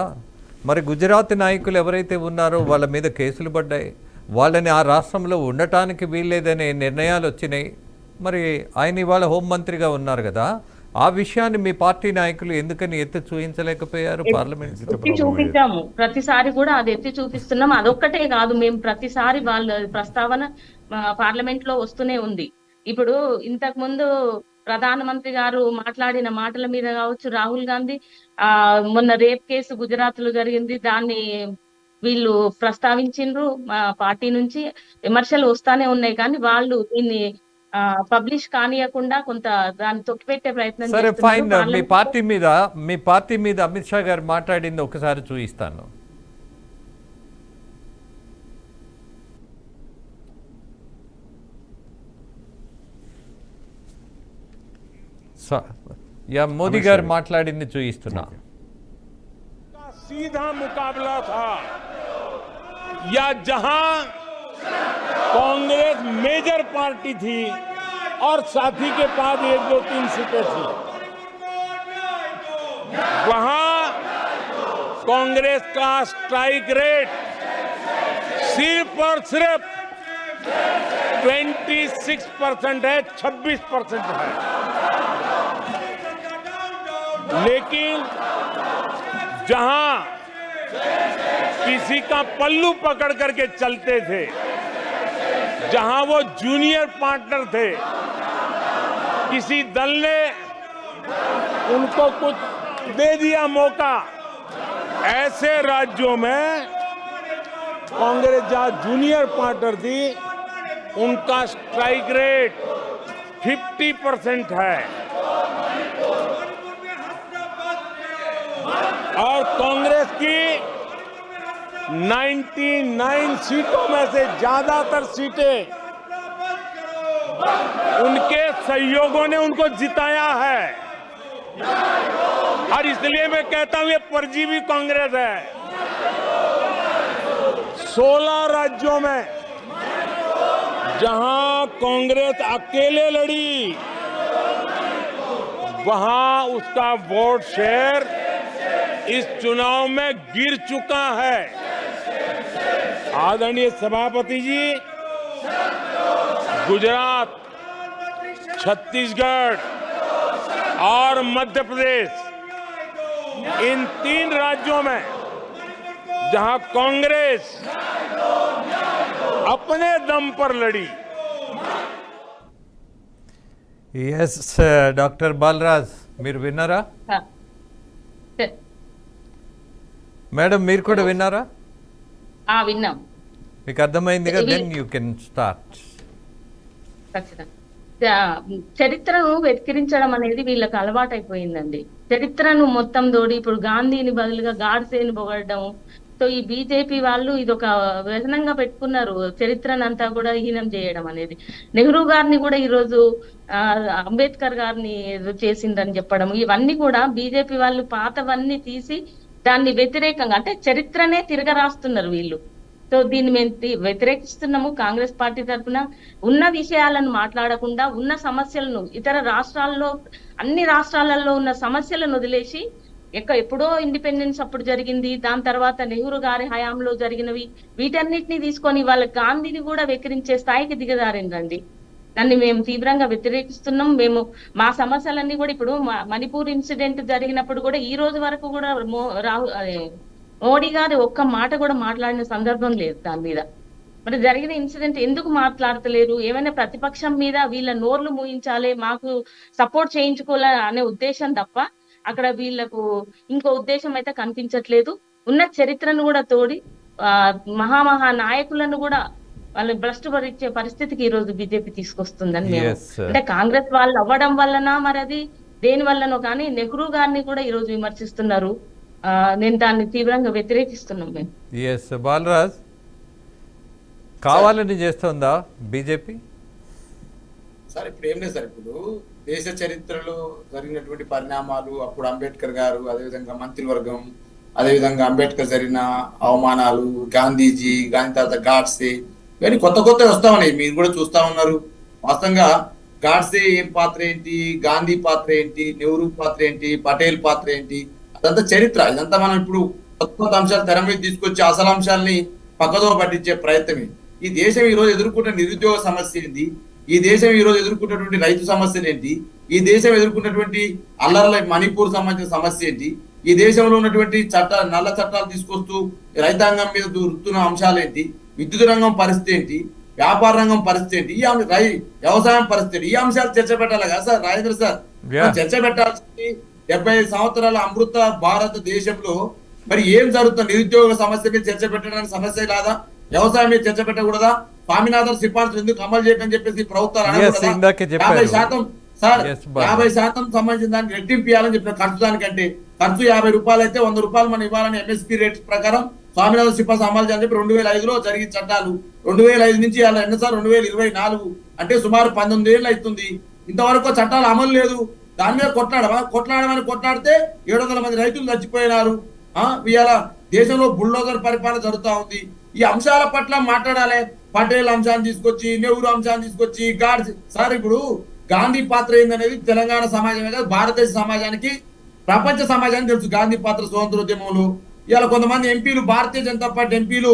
మరి గుజరాత్ నాయకులు ఎవరైతే ఉన్నారో వాళ్ళ మీద కేసులు పడ్డాయి, వాళ్ళని ఆ రాష్ట్రంలో ఉండటానికి వీల్లేదనే నిర్ణయాలు వచ్చినాయి. మరి ఆయన ఇవాళ హోంమంత్రిగా ఉన్నారు కదా, ఆ విషయాన్ని మీ పార్టీ నాయకులు ఎందుకని ఎత్తి చూపించలేకపోయారు? పార్లమెంట్ చూపించాము, ప్రతిసారి కూడా అది ఎత్తి చూపిస్తున్నాం. అదొక్కటే కాదు, మేము ప్రతిసారి వాళ్ళ ప్రస్తావన పార్లమెంట్ లో వస్తూనే ఉంది. ఇప్పుడు ఇంతకు ముందు ప్రధానమంత్రి గారు మాట్లాడిన మాటల మీద కావచ్చు, రాహుల్ గాంధీ మొన్న రేప్ కేసు గుజరాత్ లో జరిగింది, దాన్ని వీళ్ళు ప్రస్తావించిండ్రు. మా పార్టీ నుంచి విమర్శలు వస్తానే ఉన్నాయి, కానీ వాళ్ళు దీన్ని పబ్లిష్ కానియకుండా కొంత దాన్ని తొక్కిపెట్టే ప్రయత్నం. సరే ఫైన్, మీ పార్టీ మీద అమిత్ షా గారు మాట్లాడింది ఒకసారి చూపిస్తాను. మోదీ గారు మాట్లాడింది చూపిస్తున్నా. सीधा मुकाबला था या जहां कांग्रेस मेजर पार्टी थी और साथी के पास 1, 2, 3 सीटें थी, वहां कांग्रेस का स्ट्राइक रेट सिर्फ और सिर्फ 26% है, 26% है. लेकिन जहां किसी का पल्लू पकड़ करके चलते थे, जहां वो जूनियर पार्टनर थे, किसी दल ने उनको कुछ दे दिया मौका, ऐसे राज्यों में कांग्रेस जहां जूनियर पार्टनर थी उनका स्ट्राइक रेट 50% है और कांग्रेस की 99 सीटों में से ज्यादातर सीटें उनके सहयोगों ने उनको जिताया है और इसलिए मैं कहता हूं ये परजीवी कांग्रेस है। 16 राज्यों में जहां कांग्रेस अकेले लड़ी वहां उसका वोट शेयर इस चुनाव में गिर चुका है। आदरणीय सभापति जी, गुजरात, छत्तीसगढ़ और मध्य प्रदेश इन 3 राज्यों में जहां कांग्रेस अपने दम पर लड़ी। ఎస్ డాక్టర్ బాలరాజ్ మీరు విన్నారా? మేడం మీరు కూడా విన్నారా? విన్నాం. మీకు అర్థమైందిగా? Then you can start. చరిత్రను వెతికిరించడం అనేది వీళ్ళకి అలవాటైపోయిందండి. చరిత్రను మొత్తం తోడి ఇప్పుడు గాంధీని బదులుగా గాడ్సేని పొగడడం. సో ఈ బీజేపీ వాళ్ళు ఇది ఒక వ్యసనంగా పెట్టుకున్నారు, చరిత్రను అంతా కూడా హీనం చేయడం అనేది. నెహ్రూ గారిని కూడా ఈరోజు అంబేద్కర్ గారిని ఏదో చేసిందని చెప్పడం, ఇవన్నీ కూడా బీజేపీ వాళ్ళు పాతవన్నీ తీసి దాన్ని వ్యతిరేకంగా అంటే చరిత్రనే తిరగరాస్తున్నారు వీళ్ళు. సో దీన్ని మేము వ్యతిరేకిస్తున్నాము. కాంగ్రెస్ పార్టీ తరఫున ఉన్న విషయాలను మాట్లాడకుండా ఉన్న సమస్యలను ఇతర రాష్ట్రాల్లో అన్ని రాష్ట్రాలలో ఉన్న సమస్యలను వదిలేసి ఎప్పుడో ఇండిపెండెన్స్ అప్పుడు జరిగింది, దాని తర్వాత నెహ్రూ గారి హయాంలో జరిగినవి, వీటన్నిటిని తీసుకొని వాళ్ళ గాంధీని కూడా వెక్కిరించే స్థాయికి దిగజారిందండి. దాన్ని మేము తీవ్రంగా వ్యతిరేకిస్తున్నాం. మేము మా సమస్యలన్నీ కూడా ఇప్పుడు మణిపూర్ ఇన్సిడెంట్ జరిగినప్పుడు కూడా ఈ రోజు వరకు కూడా మోడీ గారు ఒక్క మాట కూడా మాట్లాడిన సందర్భం లేదు దాని మీద. మరి జరిగిన ఇన్సిడెంట్ ఎందుకు మాట్లాడతలేరు? ఏమైనా ప్రతిపక్షం మీద వీళ్ళ నోర్లు మూయించాలి, మాకు సపోర్ట్ చేయించుకోలే అనే ఉద్దేశం తప్ప అక్కడ వీళ్ళకు ఇంకో ఉద్దేశం అయితే కనిపించట్లేదు. ఉన్న చరిత్రను కూడా తోడి మహా నాయకులను కూడా వాళ్ళు భ్రష్టు పరీక్షే పరిస్థితికి ఈ రోజు బీజేపీ తీసుకొస్తుందని మేము అంటే కాంగ్రెస్ వాళ్ళు అవ్వడం వల్లనా మరి అది దేని వల్లనో కానీ నెహ్రూ గారిని కూడా ఈ రోజు విమర్శిస్తున్నారు. నేను దాన్ని తీవ్రంగా వ్యతిరేకిస్తున్నాం మేము. ఎస్ బాలరాజ్, కావాలని చేస్తుందా బీజేపీ? సార్ ఇప్పుడు ఏం లేదు సార్, ఇప్పుడు దేశ చరిత్రలో జరిగినటువంటి పరిణామాలు, అప్పుడు అంబేద్కర్ గారు, అదేవిధంగా మంత్రివర్గం, అదేవిధంగా అంబేద్కర్ జరిగిన అవమానాలు, గాంధీ తర్వాత గాడ్సే, ఇవన్నీ కొత్త వస్తా ఉన్నాయి. మీరు కూడా చూస్తా ఉన్నారు. వాస్తవంగా గాడ్సే ఏం పాత్ర ఏంటి, గాంధీ పాత్ర ఏంటి, నెహ్రూ పాత్ర ఏంటి, పటేల్ పాత్ర ఏంటి, అదంతా చరిత్ర. ఇదంతా మనం ఇప్పుడు కొత్త అంశాలు తెర మీద తీసుకొచ్చి అసలు అంశాలని పక్కదో పట్టించే ప్రయత్నమే. ఈ దేశం ఈ రోజు ఎదుర్కొంటున్న నిరుద్యోగ సమస్య ఏంటి, ఈ దేశం ఈ రోజు ఎదుర్కొన్నటువంటి రైతు సమస్యలు ఏంటి, ఈ దేశం ఎదుర్కొన్నటువంటి అల్లర్ల మణిపూర్ సంబంధించిన సమస్య ఏంటి, ఈ దేశంలో ఉన్నటువంటి నల్ల చట్టాలు తీసుకొస్తూ రైతాంగం మీద రుతున్న అంశాలు ఏంటి, విద్యుత్ రంగం పరిస్థితి ఏంటి, వ్యాపార రంగం పరిస్థితి ఏంటి, వ్యవసాయం పరిస్థితి, ఈ అంశాలు చర్చ పెట్టాలి కదా సార్ రాజేంద్ర సార్. చర్చ పెట్టాల్సింది 75 సంవత్సరాల అమృత భారతదేశంలో మరి ఏం జరుగుతుంది? నిరుద్యోగ సమస్య మీద చర్చ పెట్టడానికి సమస్య కాదా? వ్యవసాయం మీద చర్చ పెట్టకూడదా? స్వామినాథన్ సిఫార్సు ఎందుకు అమలు చేయడం చెప్పేసి ప్రభుత్వాలు 50% సార్ 50% సంబంధించిన దానికి రెట్టింపు ఇవ్వాలని చెప్పిన ఖర్చు దానికంటే ఖర్చు 50 రూపాయలు అయితే 100 రూపాయలు మనం ఇవ్వాలని ఎంఎస్పీ రేట్ ప్రకారం స్వామినాథన్ సిఫార్సు అమలు చేయాలని చెప్పి 2005లో జరిగిన చట్టాలు. 2005 నుంచి అలా ఎన్నసార్ 2024 అంటే సుమారు 19 ఏళ్ళు అవుతుంది. ఇంతవరకు చట్టాలు అమలు లేదు. దాని మీద కొట్లాడమని కొట్లాడితే 700 మంది రైతులు చచ్చిపోయినారు. ఇవాళ దేశంలో బుల్డోజర్ పరిపాలన జరుగుతా ఉంది. ఈ అంశాల పట్ల మాట్లాడాలి. పటేల్ అంశాన్ని తీసుకొచ్చి, నెహ్రూ అంశాన్ని తీసుకొచ్చి, సార్ ఇప్పుడు గాంధీ పాత్ర ఏందనేది తెలంగాణ సమాజమే కాదు భారతదేశ సమాజానికి, ప్రపంచ సమాజానికి తెలుసు గాంధీ పాత్ర స్వతంత్రోద్యమంలో. ఇవాళ కొంతమంది ఎంపీలు, భారతీయ జనతా పార్టీ ఎంపీలు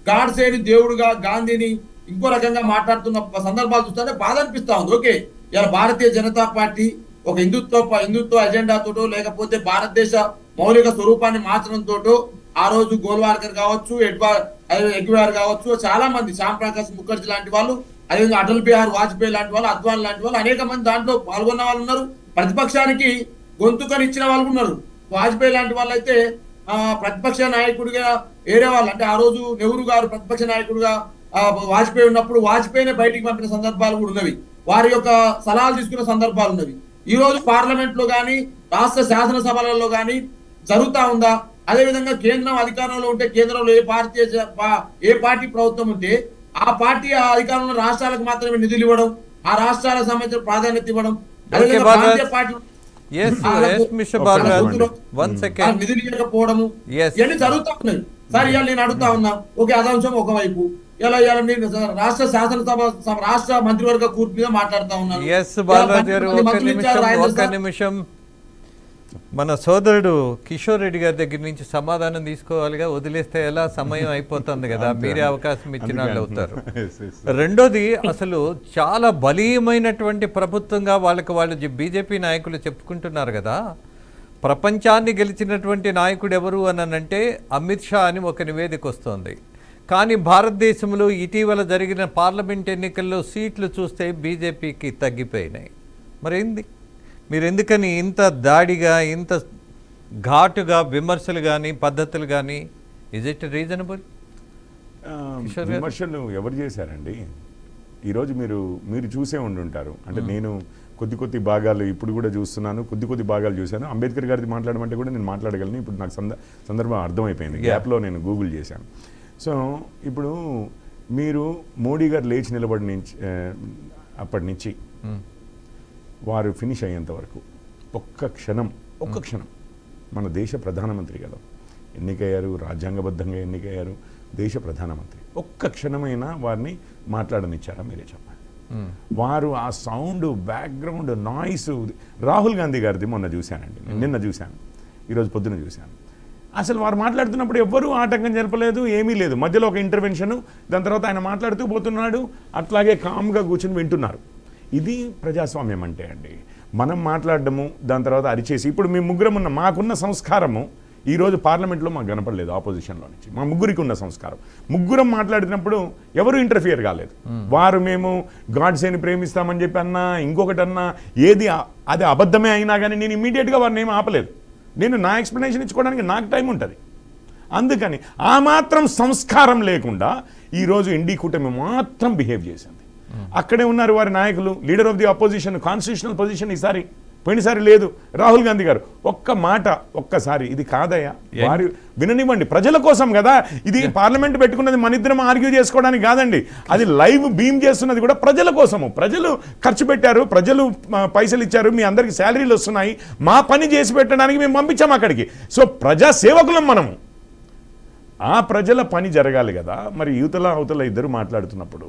గాడ్సేని దేవుడుగా, గాంధీని ఇంకో రకంగా మాట్లాడుతున్న సందర్భాలు చూస్తుంటే బాధ అనిపిస్తా ఉంది. ఓకే, ఇవాళ భారతీయ జనతా పార్టీ ఒక హిందుత్వ ఎజెండాతోటో లేకపోతే భారతదేశ మౌలిక స్వరూపాన్ని మార్చడంతో ఆ రోజు గోల్వార్కర్ కావచ్చు, ఎగ్వార్ కావచ్చు, చాలా మంది, శ్యామ్ ప్రకాష్ ముఖర్జీ లాంటి వాళ్ళు, అదేవిధంగా అటల్ బిహారీ వాజ్పేయి లాంటి వాళ్ళు, అద్వానీ లాంటి వాళ్ళు, అనేక మంది దాంట్లో పాల్గొన్న వాళ్ళు ఉన్నారు. ప్రతిపక్షానికి గొంతుకని ఇచ్చిన వాళ్ళు ఉన్నారు. వాజ్పేయి లాంటి వాళ్ళు అయితే ప్రతిపక్ష నాయకుడిగా వేరే వాళ్ళు అంటే ఆ రోజు నెహ్రూ గారు ప్రతిపక్ష నాయకుడిగా వాజ్పేయి ఉన్నప్పుడు వాజ్పేయిని బయటికి పంపిన సందర్భాలు కూడా ఉన్నవి. వారి యొక్క సలహాలు తీసుకున్న సందర్భాలు ఉన్నవి. ఈ రోజు పార్లమెంట్ లో కానీ రాష్ట్ర శాసనసభలలో కానీ జరుగుతా ఉందా? అదేవిధంగా కేంద్రం అధికారంలో ఉంటే కేంద్రంలో ఏ పార్టీ ప్రభుత్వం ఉంటే ఆ పార్టీ ఆ అధికారంలో రాష్ట్రాలకు మాత్రమే నిధులు ఇవ్వడం, ఆ రాష్ట్రాలకు సంబంధించిన ప్రాధాన్యత ఇవ్వడం, అదేవిధంగా ప్రాంతీయ పార్టీ నిధులు ఇవ్వకపోవడము ఇవన్నీ జరుగుతా ఉన్నాయి సార్. ఇవాళ నేను అడుగుతా ఉన్నా, ఓకే అదంశం ఒకవైపు, ఇలా నేను రాష్ట్ర శాసనసభ రాష్ట్ర మంత్రివర్గ కూర్పు మీద మాట్లాడుతా ఉన్నాను. మన సోదరుడు కిషోర్ రెడ్డి గారి దగ్గర నుంచి సమాధానం తీసుకోవాలిగా, వదిలేస్తే ఎలా సమయం అయిపోతుంది కదా, మీరే అవకాశం ఇచ్చిన వాళ్ళు అవుతారు. రెండోది, అసలు చాలా బలీయమైనటువంటి ప్రభుత్వంగా వాళ్ళు బీజేపీ నాయకులు చెప్పుకుంటున్నారు కదా, ప్రపంచాన్ని గెలిచినటువంటి నాయకుడు ఎవరు అనంటే అమిత్ షా అని ఒక నివేదిక వస్తోంది. కానీ భారతదేశంలో ఇటీవల జరిగిన పార్లమెంట్ ఎన్నికల్లో సీట్లు చూస్తే బీజేపీకి తగ్గిపోయినాయి. మరేంది, మీరు ఎందుకని ఇంత దాడిగా, ఇంత ఘాటుగా విమర్శలు కానీ పద్ధతులు కానీ, ఇజ్ ఇట్ రీజనబుల్? విమర్శలు ఎవరు చేశారండి? ఈరోజు మీరు చూసే ఉండుంటారు. అంటే నేను కొద్ది భాగాలు ఇప్పుడు కూడా చూస్తున్నాను, కొద్ది భాగాలు చూశాను. అంబేద్కర్ గారిది మాట్లాడమంటే కూడా నేను మాట్లాడగలను. ఇప్పుడు నాకు సందర్భం అర్థమైపోయింది, గ్యాప్లో నేను గూగుల్ చేశాను. సో ఇప్పుడు మీరు మోడీ గారు లేచి నిలబడి నుంచి అప్పటి నుంచి వారు ఫినిష్ అయ్యేంత వరకు ఒక్క క్షణం మన దేశ ప్రధానమంత్రి కదా, ఎన్నికయ్యారు, రాజ్యాంగబద్ధంగా ఎన్నికయ్యారు, దేశ ప్రధానమంత్రి, ఒక్క క్షణమైనా వారిని మాట్లాడనిచ్చారా? మీరే చెప్పండి. వారు ఆ sound, background noise, Rahul Gandhi గారిది మొన్న చూశానండి, నిన్న చూశాను, ఈరోజు పొద్దున చూశాను. అసలు వారు మాట్లాడుతున్నప్పుడు ఎవ్వరూ ఆటంకం జరపలేదు, ఏమీ లేదు. మధ్యలో ఒక ఇంటర్వెన్షను, దాని తర్వాత ఆయన మాట్లాడుతూ పోతున్నాడు, అట్లాగే కామ్గా కూర్చొని వింటున్నారు. ఇది ప్రజాస్వామ్యం అంటే అండి. మనం మాట్లాడడము, దాని తర్వాత అరిచేసి, ఇప్పుడు మీ ముగ్గురం మాకున్న సంస్కారము ఈరోజు పార్లమెంట్లో మాకు కనపడలేదు. ఆపోజిషన్లో నుంచి మా ముగ్గురికి ఉన్న సంస్కారం, ముగ్గురం మాట్లాడినప్పుడు ఎవరు ఇంటర్ఫియర్ కాలేదు. వారు మేము గాడ్సేని ప్రేమిస్తామని చెప్పి అన్నా, ఇంకొకటి అన్నా, ఏది అది అబద్ధమే అయినా కానీ నేను ఇమ్మీడియట్గా వారిని ఏమి ఆపలేదు. నేను నా ఎక్స్ప్లెనేషన్ ఇచ్చుకోవడానికి నాకు టైం ఉంటుంది. అందుకని ఆ మాత్రం సంస్కారం లేకుండా ఈరోజు ఎన్డీ కూటమి మాత్రం బిహేవ్ చేసింది. అక్కడే ఉన్నారు వారి నాయకులు, leader of the opposition, constitutional position ఈసారి, పోయినసారి లేదు. రాహుల్ గాంధీ గారు ఒక్కసారి ఇది కాదయ్యా, వారు విననివ్వండి, ప్రజల కోసం కదా. ఇది పార్లమెంట్ పెట్టుకున్నది మన ఇద్దరం ఆర్గ్యూ చేసుకోవడానికి కాదండి, అది లైవ్ బీమ్ చేస్తున్నది కూడా ప్రజల కోసము. ప్రజలు ఖర్చు పెట్టారు, ప్రజలు పైసలు ఇచ్చారు, మీ అందరికి శాలరీలు వస్తున్నాయి, మా పని చేసి పెట్టడానికి మేము పంపించాము అక్కడికి. సో ప్రజా సేవకులం మనము, ఆ ప్రజల పని జరగాలి కదా. మరి అవతల ఇద్దరు మాట్లాడుతున్నప్పుడు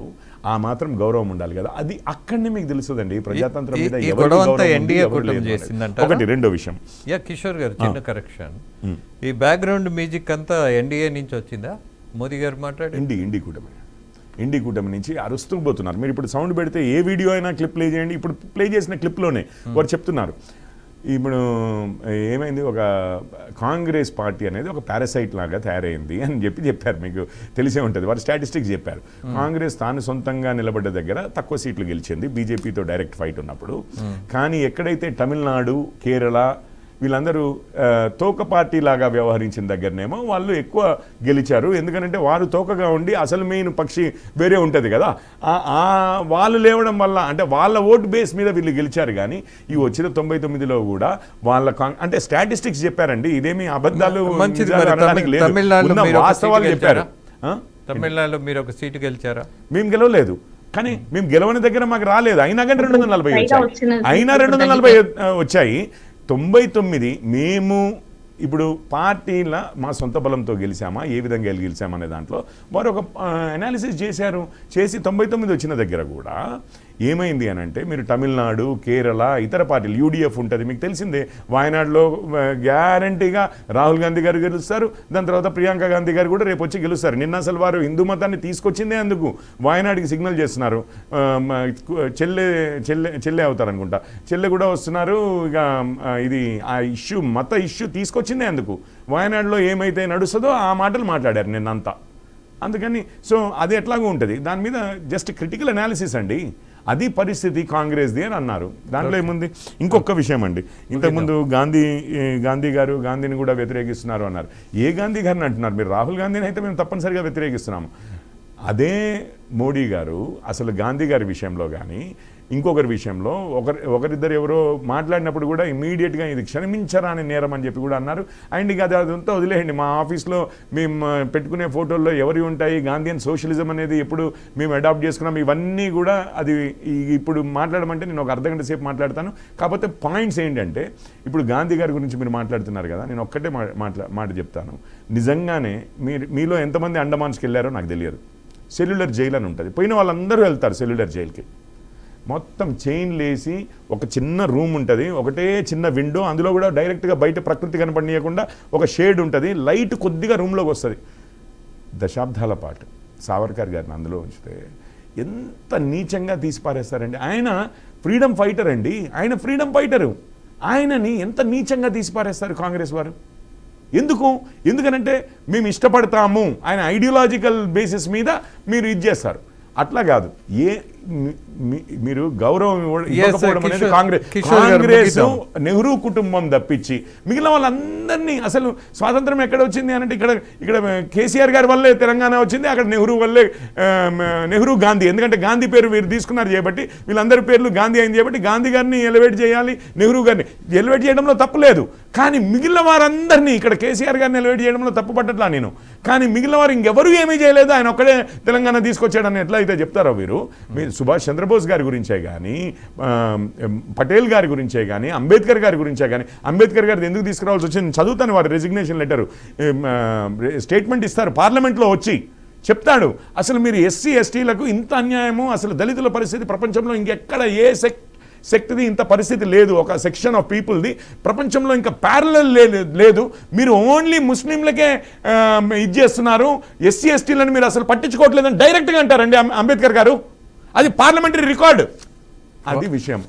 ఆ మాత్రం గౌరవం ఉండాలి కదా. అది అక్కడనే మీకు తెలుస్తుందండి ప్రజాతంత్రం మీద ఒకటి. రెండో విషయం, కిషోర్ గారు చిన్న కరెక్షన్, ఈ బ్యాక్గ్రౌండ్ మ్యూజిక్ అంతా ఎన్డీఏ నుంచి వచ్చిందా? మోదీ గారు మాట్లాడి ఎన్డీ కూటమి నుంచి అరుస్తూ పోతున్నారు. మీరు ఇప్పుడు సౌండ్ పెడితే ఏ వీడియో అయినా క్లిప్ ప్లే చేయండి. ఇప్పుడు ప్లే చేసిన క్లిప్లోనే వారు చెప్తున్నారు, ఇప్పుడు ఏమైంది, ఒక కాంగ్రెస్ పార్టీ అనేది ఒక పారాసైట్ లాగా తయారైంది అని చెప్పారు. మీకు తెలిసే ఉంటుంది, వారు స్టాటిస్టిక్స్ చెప్పారు. కాంగ్రెస్ తాను సొంతంగా నిలబడ్డ దగ్గర తక్కువ సీట్లు గెలిచింది బీజేపీతో డైరెక్ట్ ఫైట్ ఉన్నప్పుడు. కానీ ఎక్కడైతే తమిళనాడు, కేరళ వీళ్ళందరూ తోక పార్టీ లాగా వ్యవహరించిన దగ్గరనేమో వాళ్ళు ఎక్కువ గెలిచారు. ఎందుకంటే వారు తోకగా ఉండి అసలు మెయిన్ పక్షి వేరే ఉంటుంది కదా, వాళ్ళు లేవడం వల్ల అంటే వాళ్ళ ఓటు బేస్ మీద వీళ్ళు గెలిచారు. కానీ ఈ వచ్చిన 99లో కూడా వాళ్ళ అంటే స్టాటిస్టిక్స్ చెప్పారండి, ఇదేమి అబద్ధాలు వాస్తవాలు చెప్పారు. తమిళనాడులో మీరు ఒక సీటు గెలిచారా? మేము గెలవలేదు, కానీ మేము గెలవని దగ్గర మాకు రాలేదు. అయినా కానీ 240 వచ్చాయి, అయినా 240 వచ్చాయి. 99 మేము ఇప్పుడు పార్టీల మా సొంత బలంతో గెలిచామా, ఏ విధంగా గెలిచామా అనే దాంట్లో వారు ఒక అనాలిసిస్ చేశారు. చేసి 99 వచ్చిన దగ్గర కూడా ఏమైంది అని అంటే, మీరు తమిళనాడు, కేరళ, ఇతర పార్టీలు, యూడిఎఫ్ ఉంటుంది మీకు తెలిసిందే, వాయనాడులో గ్యారంటీగా రాహుల్ గాంధీ గారు గెలుస్తారు, దాని తర్వాత ప్రియాంక గాంధీ గారు కూడా రేపు వచ్చి గెలుస్తారు. నిన్న అసలు వారు హిందూ మతాన్ని తీసుకొచ్చిందే అందుకు, వాయనాడుకి సిగ్నల్ చేస్తున్నారు. చెల్లె అవుతారు అనుకుంటా, చెల్లె కూడా వస్తున్నారు. ఇక ఇది ఆ ఇష్యూ, మత ఇష్యూ తీసుకొచ్చిందే అందుకు. వాయనాడులో ఏమైతే నడుస్తుందో ఆ మాటలు మాట్లాడారు నిన్నంతా. అందుకని సో అది ఎట్లాగూ ఉంటుంది. దాని మీద జస్ట్ క్రిటికల్ అనాలిసిస్ అండి. అది పరిస్థితి కాంగ్రెస్ది అని అన్నారు. దాంట్లో ఏముంది? ఇంకొక విషయం అండి, ఇంతకుముందు గాంధీ గారు గాంధీని కూడా వ్యతిరేకిస్తున్నారు అన్నారు. ఏ గాంధీ గారిని అంటున్నారు మీరు? రాహుల్ గాంధీని అయితే మేము తప్పనిసరిగా వ్యతిరేకిస్తున్నాము. అదే మోడీ గారు అసలు గాంధీ గారి విషయంలో కానీ ఇంకొకరి విషయంలో ఒకరిద్దరు ఎవరో మాట్లాడినప్పుడు కూడా ఇమీడియట్గా ఇది క్షమించరాని నేరం అని చెప్పి కూడా అన్నారు. అండ్ ఇక అదంతా వదిలేయండి, మా ఆఫీస్లో మేము పెట్టుకునే ఫోటోల్లో ఎవరి ఉంటాయి, గాంధీయన్ సోషలిజం అనేది ఎప్పుడు మేము అడాప్ట్ చేసుకున్నాం, ఇవన్నీ కూడా అది ఇప్పుడు మాట్లాడమంటే నేను ఒక అర్ధగంట సేపు మాట్లాడతాను. కాకపోతే పాయింట్స్ ఏంటంటే, ఇప్పుడు గాంధీ గారి గురించి మీరు మాట్లాడుతున్నారు కదా, నేను ఒక్కటే మాట చెప్తాను. నిజంగానే మీలో ఎంతమంది అండమాన్స్కి వెళ్ళారో నాకు తెలియదు. సెల్యులర్ జైలు అని ఉంటుంది, పోయిన వాళ్ళందరూ వెళ్తారు సెల్యులర్ జైలుకి. మొత్తం చైన్లు వేసి ఒక చిన్న రూమ్ ఉంటుంది, ఒకటే చిన్న విండో, అందులో కూడా డైరెక్ట్గా బయట ప్రకృతి కనపడనీయకుండా ఒక షేడ్ ఉంటుంది, లైట్ కొద్దిగా రూమ్లోకి వస్తుంది. దశాబ్దాల పాటు సావర్కర్ గారిని అందులో ఉంచితే ఎంత నీచంగా తీసి పారేస్తారండి. ఆయన ఫ్రీడమ్ ఫైటర్ అండి, ఆయన ఫ్రీడమ్ ఫైటరు, ఆయనని ఎంత నీచంగా తీసి పారేస్తారు కాంగ్రెస్ వారు. ఎందుకనంటే మేము ఇష్టపడతాము, ఆయన ఐడియాలజికల్ బేసిస్ మీద మీరు ఇది చేస్తారు. అట్లా కాదు, మీరు గౌరవం ఇవ్వకపోవడం అనేది కాంగ్రెస్ నెహ్రూ కుటుంబం తప్పించి మిగిలిన వాళ్ళందరినీ, అసలు స్వాతంత్రం ఎక్కడ వచ్చింది అంటే ఇక్కడ కేసీఆర్ గారి వల్లే తెలంగాణ వచ్చింది, అక్కడ నెహ్రూ వల్లే నెహ్రూ గాంధీ, ఎందుకంటే గాంధీ పేరు వీరు తీసుకున్నారు చేయబట్టి వీళ్ళందరి పేర్లు గాంధీ అయింది చేయబట్టి గాంధీ గారిని ఎలివేట్ చేయాలి, నెహ్రూ గారిని ఎలివేట్ చేయడంలో తప్పు లేదు. కానీ మిగిలిన వారందరినీ, ఇక్కడ కేసీఆర్ గారిని ఎలివేట్ చేయడంలో తప్పు పట్టట్లా నేను, కానీ మిగిలిన వారు ఇంకెవరూ ఏమీ చేయలేదు, ఆయన ఒక్కడే తెలంగాణ తీసుకొచ్చాడని ఎట్లయితే చెప్తారో మీరు సుభాష్ చంద్రబోస్ గారి గురించే కానీ, పటేల్ గారి గురించే కానీ, అంబేద్కర్ గారి గురించే కానీ, అంబేద్కర్ గారిది ఎందుకు తీసుకురావాల్సి వచ్చింది చదువుతాను, వారి రెసిగ్నేషన్ లెటరు స్టేట్మెంట్ ఇస్తారు పార్లమెంట్లో వచ్చి చెప్తాడు. అసలు మీరు ఎస్సీ ఎస్టీలకు ఇంత అన్యాయము, అసలు దళితుల పరిస్థితి ప్రపంచంలో ఇంకెక్కడ ఏ శక్తిది ఇంత పరిస్థితి లేదు, ఒక సెక్షన్ ఆఫ్ పీపుల్ది ప్రపంచంలో ఇంకా ప్యారలల్ లేదు. మీరు ఓన్లీ ముస్లింలకే ఇది చేస్తున్నారు, ఎస్సీ ఎస్టీలను మీరు అసలు పట్టించుకోవట్లేదని డైరెక్ట్గా అంటారండి అంబేద్కర్ గారు. అది పార్లమెంటరీ రికార్డు, అది విషయం.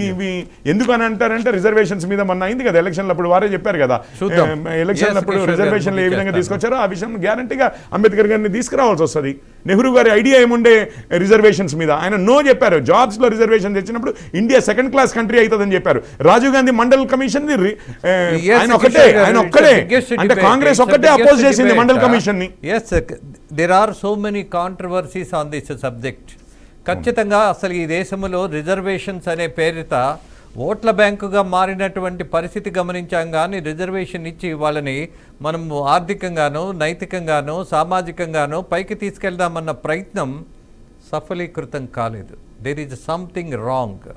ఇవి ఎందుకు అని అంటారంటే రిజర్వేషన్స్ మీద మొన్న అయింది కదా ఎలక్షన్లు అప్పుడు, వారే చెప్పారు కదా ఎలక్షన్లప్పుడు రిజర్వేషన్లు ఏ విధంగా తీసుకొచ్చారో ఆ విషయం గ్యారంటీగా అంబేద్కర్ గారిని తీసుకురావాల్సి వస్తుంది. నెహ్రూ గారి ఐడియా ఏముండే రిజర్వేషన్స్ మీద, ఆయన నో చెప్పారు. జాబ్స్లో రిజర్వేషన్ తెచ్చినప్పుడు ఇండియా సెకండ్ క్లాస్ కంట్రీ అవుతుందని చెప్పారు. రాజీవ్ గాంధీ మండల్ కమిషన్ ఆయన ఒక్కడే అంటే కాంగ్రెస్ ఒక్కటే అపోజ్ చేసింది మండల్ కమిషన్ ని. There are so many controversies on this subject. ఖచ్చితంగా అసలు ఈ దేశంలో రిజర్వేషన్స్ అనే పేరిట ఓట్ల బ్యాంకుగా మారినటువంటి పరిస్థితి గమనించాం. కానీ రిజర్వేషన్ ఇచ్చి వాళ్ళని మనం ఆర్థికంగానో నైతికంగానో సామాజికంగానో పైకి తీసుకెళ్దామన్న ప్రయత్నం సఫలీకృతం కాలేదు. There is something wrong.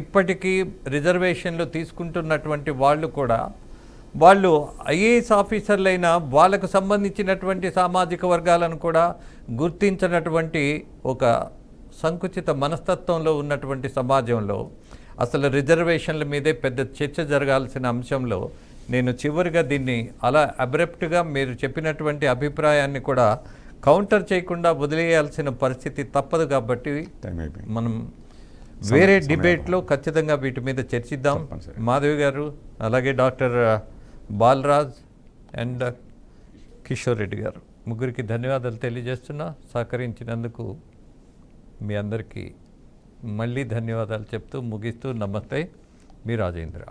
ఇప్పటికీ రిజర్వేషన్లు తీసుకుంటున్నటువంటి వాళ్ళు కూడా వాళ్ళు ఐఏఎస్ ఆఫీసర్లైనా వాళ్ళకు సంబంధించినటువంటి సామాజిక వర్గాలను కూడా గుర్తించినటువంటి ఒక సంకుచిత మనస్తత్వంలో ఉన్నటువంటి సమాజంలో అసలు రిజర్వేషన్ల మీదే పెద్ద చర్చ జరగాల్సిన అంశంలో నేను చివరిగా దీన్ని అలా అబ్రప్ట్గా మీరు చెప్పినటువంటి అభిప్రాయాన్ని కూడా కౌంటర్ చేయకుండా వదిలేయాల్సిన పరిస్థితి తప్పదు. కాబట్టి మనం వేరే డిబేట్లో ఖచ్చితంగా వీటి మీద చర్చిద్దాం. మాధవి గారు, అలాగే డాక్టర్ బాలరాజ్ అండ్ కిషోర్ రెడ్డి గారు, ముగ్గురికి ధన్యవాదాలు తెలియజేస్తున్నా. సహకరించినందుకు మీ అందరికీ మళ్ళీ ధన్యవాదాలు చెప్తూ ముగిస్తూ నమస్తే, మీ రాజేంద్ర.